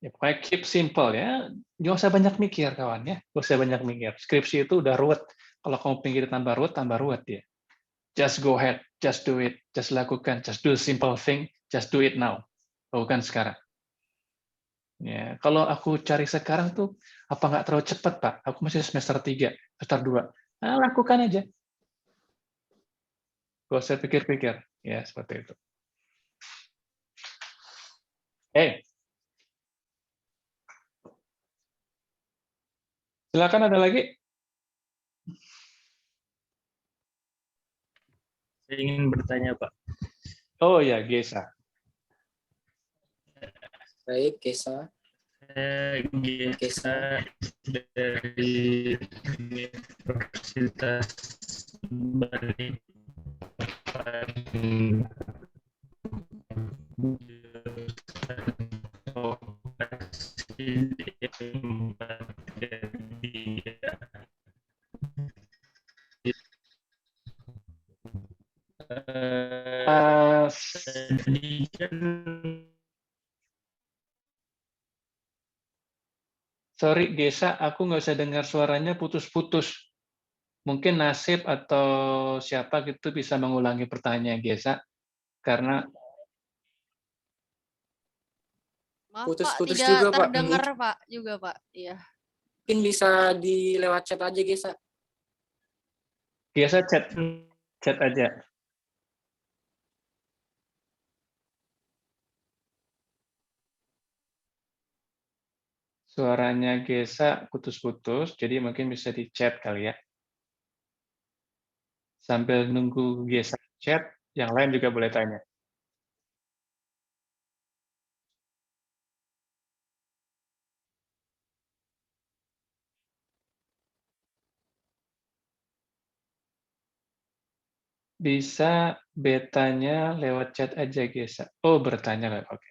Ya, pokoknya keep simple ya. Nggak usah banyak mikir kawan ya. Nggak usah banyak mikir. Skripsi itu udah ruwet. Kalau kamu pengen tambah ruwet ya. Just go ahead, just do it, just lakukan, just do simple thing, just do it now. Lakukan sekarang. Ya, kalau aku cari sekarang tuh apa nggak terlalu cepat, Pak? Aku masih semester 3, semester 2. Nah, lakukan aja. Gak usah pikir-pikir. Ya, seperti itu. Silakan ada lagi. Saya ingin bertanya, Pak. Oh ya, Gesa. Baik, Gesa. Gesa dari Universitas Balikpapan. Sorry, Gesa, aku nggak bisa dengar suaranya putus-putus. Mungkin Nasib atau siapa gitu bisa mengulangi pertanyaan Gesa, karena Maaf Pak, Putus-putus tidak juga, Pak. terdengar Pak juga Pak. Iya. Mungkin bisa di lewat chat aja, Gesa. Gesa chat aja. Suaranya Gesa putus-putus, jadi mungkin bisa di chat kali ya. Sambil nunggu Gesa chat, yang lain juga boleh tanya. Bisa betanya lewat chat aja, Gesa. Oh, bertanya, oke.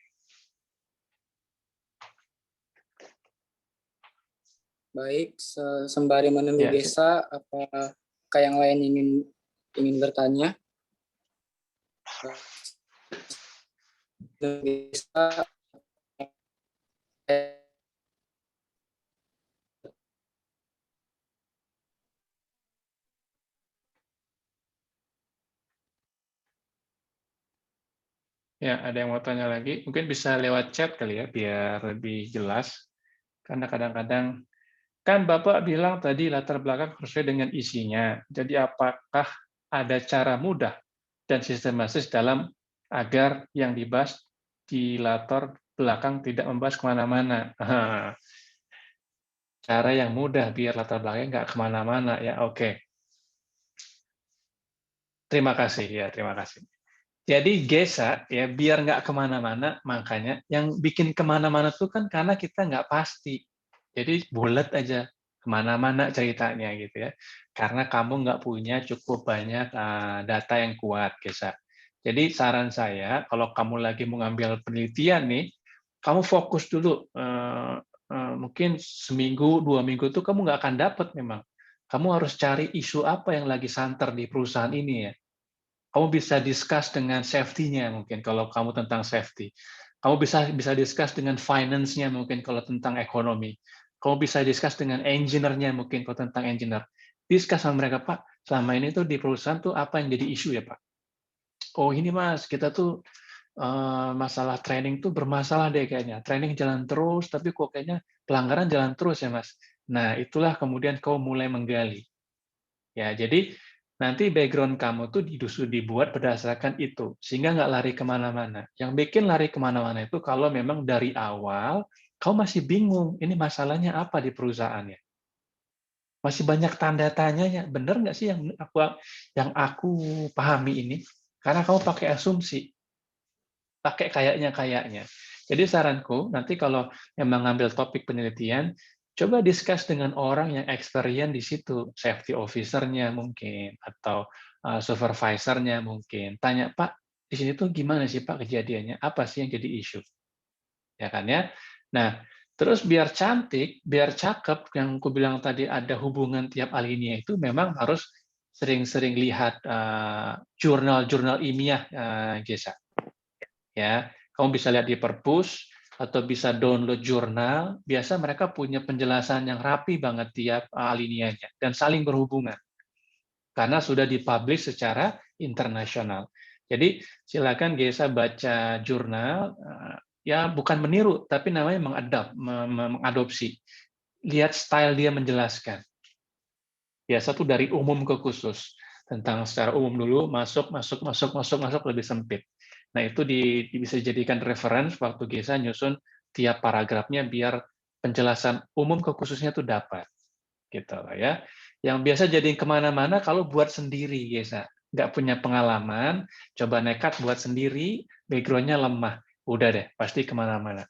Baik, sembari menunggu Ya, Gesa, apakah yang lain ingin bertanya? Gesa, ya, ada yang mau tanya lagi? Mungkin bisa lewat chat kali ya, biar lebih jelas. Karena kadang-kadang, kan Bapak bilang tadi latar belakang sesuai dengan isinya. Jadi apakah ada cara mudah dan sistematis dalam agar yang dibahas di latar belakang tidak membahas kemana-mana? Cara yang mudah biar latar belakangnya nggak kemana-mana. Ya, oke. Terima kasih, ya, terima kasih. Jadi Gesa, ya biar nggak kemana-mana, makanya yang bikin kemana-mana tuh kan karena kita nggak pasti. Jadi bulat aja, kemana-mana ceritanya gitu ya. Karena kamu nggak punya cukup banyak data yang kuat, Gesa. Jadi saran saya, kalau kamu lagi mau ngambil penelitian nih, kamu fokus dulu. Mungkin seminggu, 2 minggu tuh kamu nggak akan dapat memang. Kamu harus cari isu apa yang lagi santer di perusahaan ini ya. Kamu bisa discuss dengan safety-nya mungkin kalau kamu tentang safety. Kamu bisa discuss dengan finance-nya mungkin kalau tentang ekonomi. Kamu bisa discuss dengan engineer-nya mungkin kalau tentang engineer. Discuss sama mereka, Pak, selama ini tuh di perusahaan tuh apa yang jadi isu ya, Pak? Oh ini Mas, kita tuh masalah training tuh bermasalah deh kayaknya. Training jalan terus, tapi kok kayaknya pelanggaran jalan terus ya Mas. Nah itulah kemudian kau mulai menggali. Ya jadi nanti background kamu tuh dibuat berdasarkan itu, sehingga nggak lari kemana-mana. Yang bikin lari kemana-mana itu kalau memang dari awal kamu masih bingung, ini masalahnya apa di perusahaannya. Masih banyak tanda tanyanya, bener nggak sih yang aku pahami ini? Karena kamu pakai asumsi, pakai kayaknya. Jadi saranku, nanti kalau memang ngambil topik penelitian, coba discuss dengan orang yang experience di situ, safety officer-nya mungkin, atau supervisor-nya mungkin. Tanya, Pak, di sini tuh gimana sih Pak kejadiannya? Apa sih yang jadi isu? Ya kan ya? Nah, terus biar cantik, biar cakep, yang aku bilang tadi ada hubungan tiap alinea itu memang harus sering-sering lihat jurnal-jurnal ilmiah, Gesa. Ya, kamu bisa lihat di perpus atau bisa download jurnal. Biasa mereka punya penjelasan yang rapi banget tiap alineanya dan saling berhubungan karena sudah dipublish secara internasional. Jadi silakan Gesa baca jurnal, ya bukan meniru, tapi namanya mengadopsi. Lihat style dia menjelaskan. Biasa tuh dari umum ke khusus. Tentang secara umum dulu, masuk lebih sempit. Nah, itu bisa dijadikan reference waktu Gesa nyusun tiap paragrafnya biar penjelasan umum ke khususnya tuh dapat. Gitu ya. Yang biasa jadi kemana-mana kalau buat sendiri, Gesa. Nggak punya pengalaman, coba nekat buat sendiri, background-nya lemah. Udah deh, pasti kemana-mana.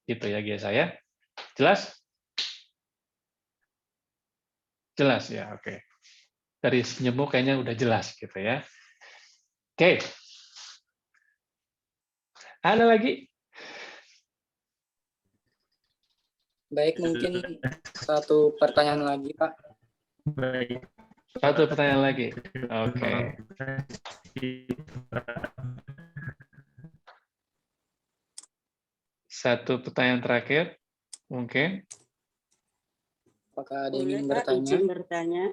Gitu ya, Gesa ya. Jelas? Jelas ya, oke. Dari senyummu kayaknya udah jelas gitu ya. Oke. Ada lagi? Baik, mungkin satu pertanyaan lagi, Pak. Baik. Satu pertanyaan lagi. Oke. Satu pertanyaan terakhir, mungkin. Apakah ada yang ingin Boleh, Pak, bertanya? izin bertanya.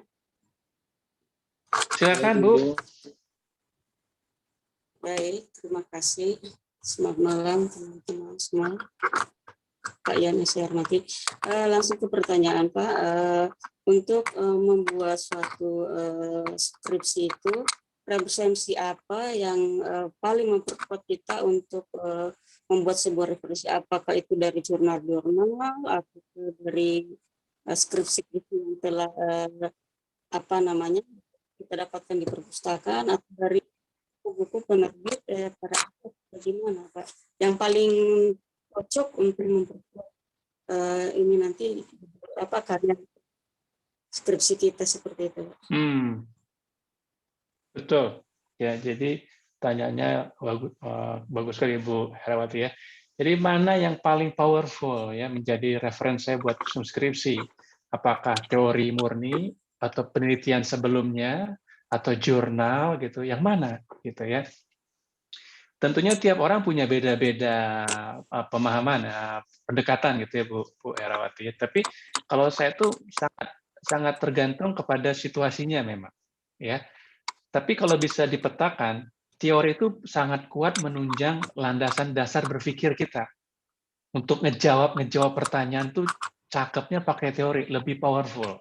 Silakan, Baik, Bu. Ibu. Baik, terima kasih. Selamat malam teman-teman semua. Pak Yan yang saya hormati. Langsung ke pertanyaan, Pak. Untuk membuat suatu skripsi itu, referensi apa yang paling memperkuat kita untuk membuat sebuah referensi? Apakah itu dari jurnal-jurnal atau dari skripsi yang telah kita dapatkan di perpustakaan atau dari buku penerbit para bagaimana, Pak? Yang paling cocok untuk memperkuat ini nanti karya skripsi kita seperti itu. Betul. Ya, jadi tanyanya bagus sekali Bu Herawati ya. Jadi mana yang paling powerful ya menjadi referensi buat skripsi? Apakah teori murni atau penelitian sebelumnya atau jurnal gitu? Yang mana gitu ya? Tentunya tiap orang punya beda-beda pemahaman, pendekatan gitu ya Bu Herawati. Tapi kalau saya tuh sangat tergantung kepada situasinya memang ya. Tapi kalau bisa dipetakan, teori itu sangat kuat menunjang landasan dasar berpikir kita. Untuk ngejawab pertanyaan tuh cakepnya pakai teori, lebih powerful.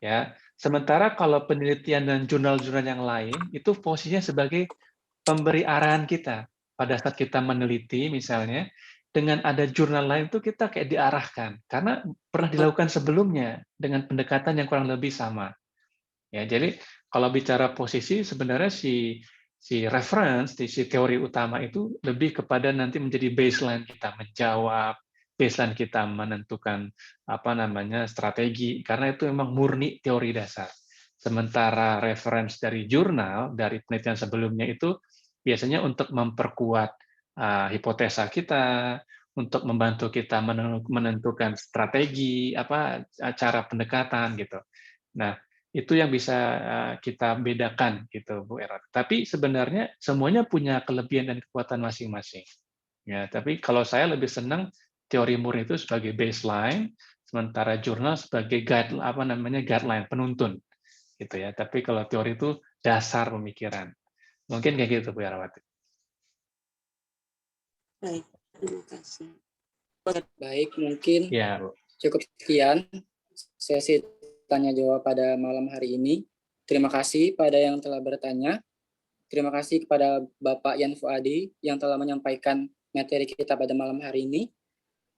Ya. Sementara kalau penelitian dan jurnal-jurnal yang lain itu posisinya sebagai pemberi arahan kita. Pada saat kita meneliti misalnya, dengan ada jurnal lain tuh kita kayak diarahkan karena pernah dilakukan sebelumnya dengan pendekatan yang kurang lebih sama. Ya, jadi kalau bicara posisi sebenarnya si reference, si teori utama itu lebih kepada nanti menjadi baseline kita menjawab, baseline kita menentukan strategi karena itu memang murni teori dasar. Sementara reference dari jurnal, dari penelitian sebelumnya itu biasanya untuk memperkuat hipotesa kita, untuk membantu kita menentukan strategi, cara pendekatan gitu. Nah, itu yang bisa kita bedakan gitu Bu Era. Tapi sebenarnya semuanya punya kelebihan dan kekuatan masing-masing. Ya, tapi kalau saya lebih senang teori murni itu sebagai baseline, sementara jurnal sebagai guideline penuntun gitu ya. Tapi kalau teori itu dasar pemikiran. Mungkin kayak gitu Bu Erawati. Baik, terima kasih. Baik, mungkin Ya, Bu. cukup sekian sesi tanya jawab pada malam hari ini. Terima kasih pada yang telah bertanya. Terima kasih kepada Bapak Yan Fuadi yang telah menyampaikan materi kita pada malam hari ini.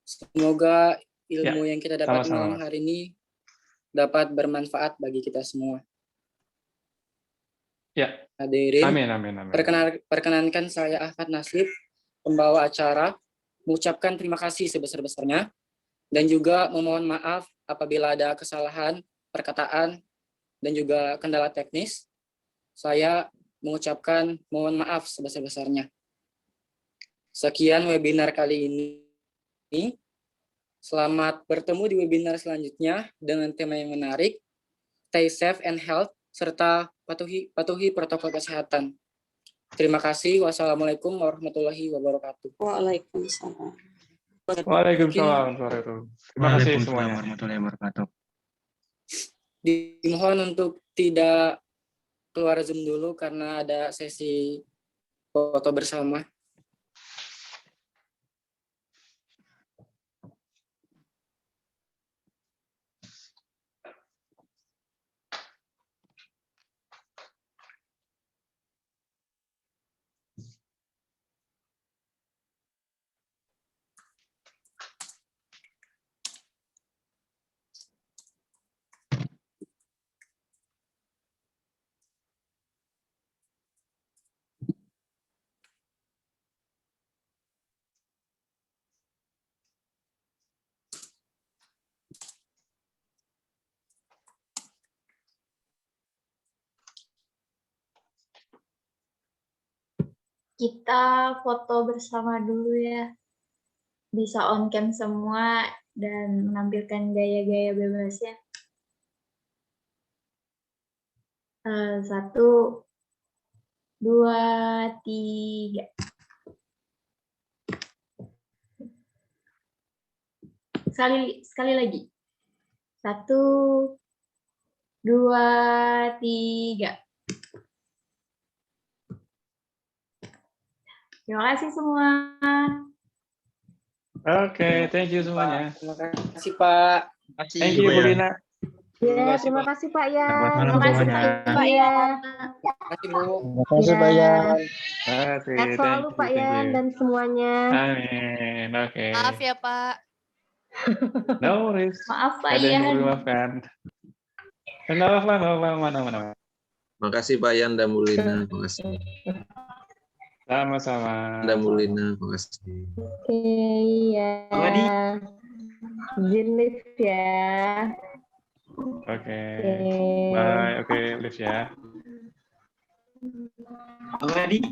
Semoga ilmu yang kita dapat sama-sama, malam Mas. hari ini dapat bermanfaat bagi kita semua. Ya, Hadirin, amin, amin, amin. perkenankan saya Ahmad Nasib, pembawa acara, mengucapkan terima kasih sebesar-besarnya dan juga memohon maaf apabila ada kesalahan perkataan dan juga kendala teknis. Saya mengucapkan mohon maaf sebesar-besarnya. Sekian webinar kali ini. Selamat bertemu di webinar selanjutnya dengan tema yang menarik, Stay Safe and Health, serta patuhi protokol kesehatan. Terima kasih. Wassalamualaikum warahmatullahi wabarakatuh. Waalaikumsalam. Waalaikumsalam. Terima kasih semuanya. warahmatullahi wabarakatuh. Dimohon untuk tidak keluar Zoom dulu karena ada sesi foto bersama. Kita foto bersama dulu ya. Bisa on cam semua dan menampilkan gaya-gaya bebasnya. 1, 2, 3. Sekali lagi. 1, 2, 3. Terima kasih semua. Oke, thank you semuanya. Terima kasih, Pak. Thank you, Bu Lina. Ya, terima kasih Pak Yan. Selamat malam Terima kasih semuanya. Pak Yan. Terima kasih, Bu. Ya. Terima Sehat kasih. selalu Pak Yan dan semuanya. Amin. Oke. Maaf ya Pak. No worries. Maaf Pak Ada yang Yan. perlu dimaafkan. Nggak apa-apa, mana. Makasih Pak Yan dan Bu Lina. Makasih. Sama-sama. Dan Bu Lina, makasih. Oke, ya. Izin lift ya. Oke. Oke. Bye. Oke, lift ya. Bang Adi.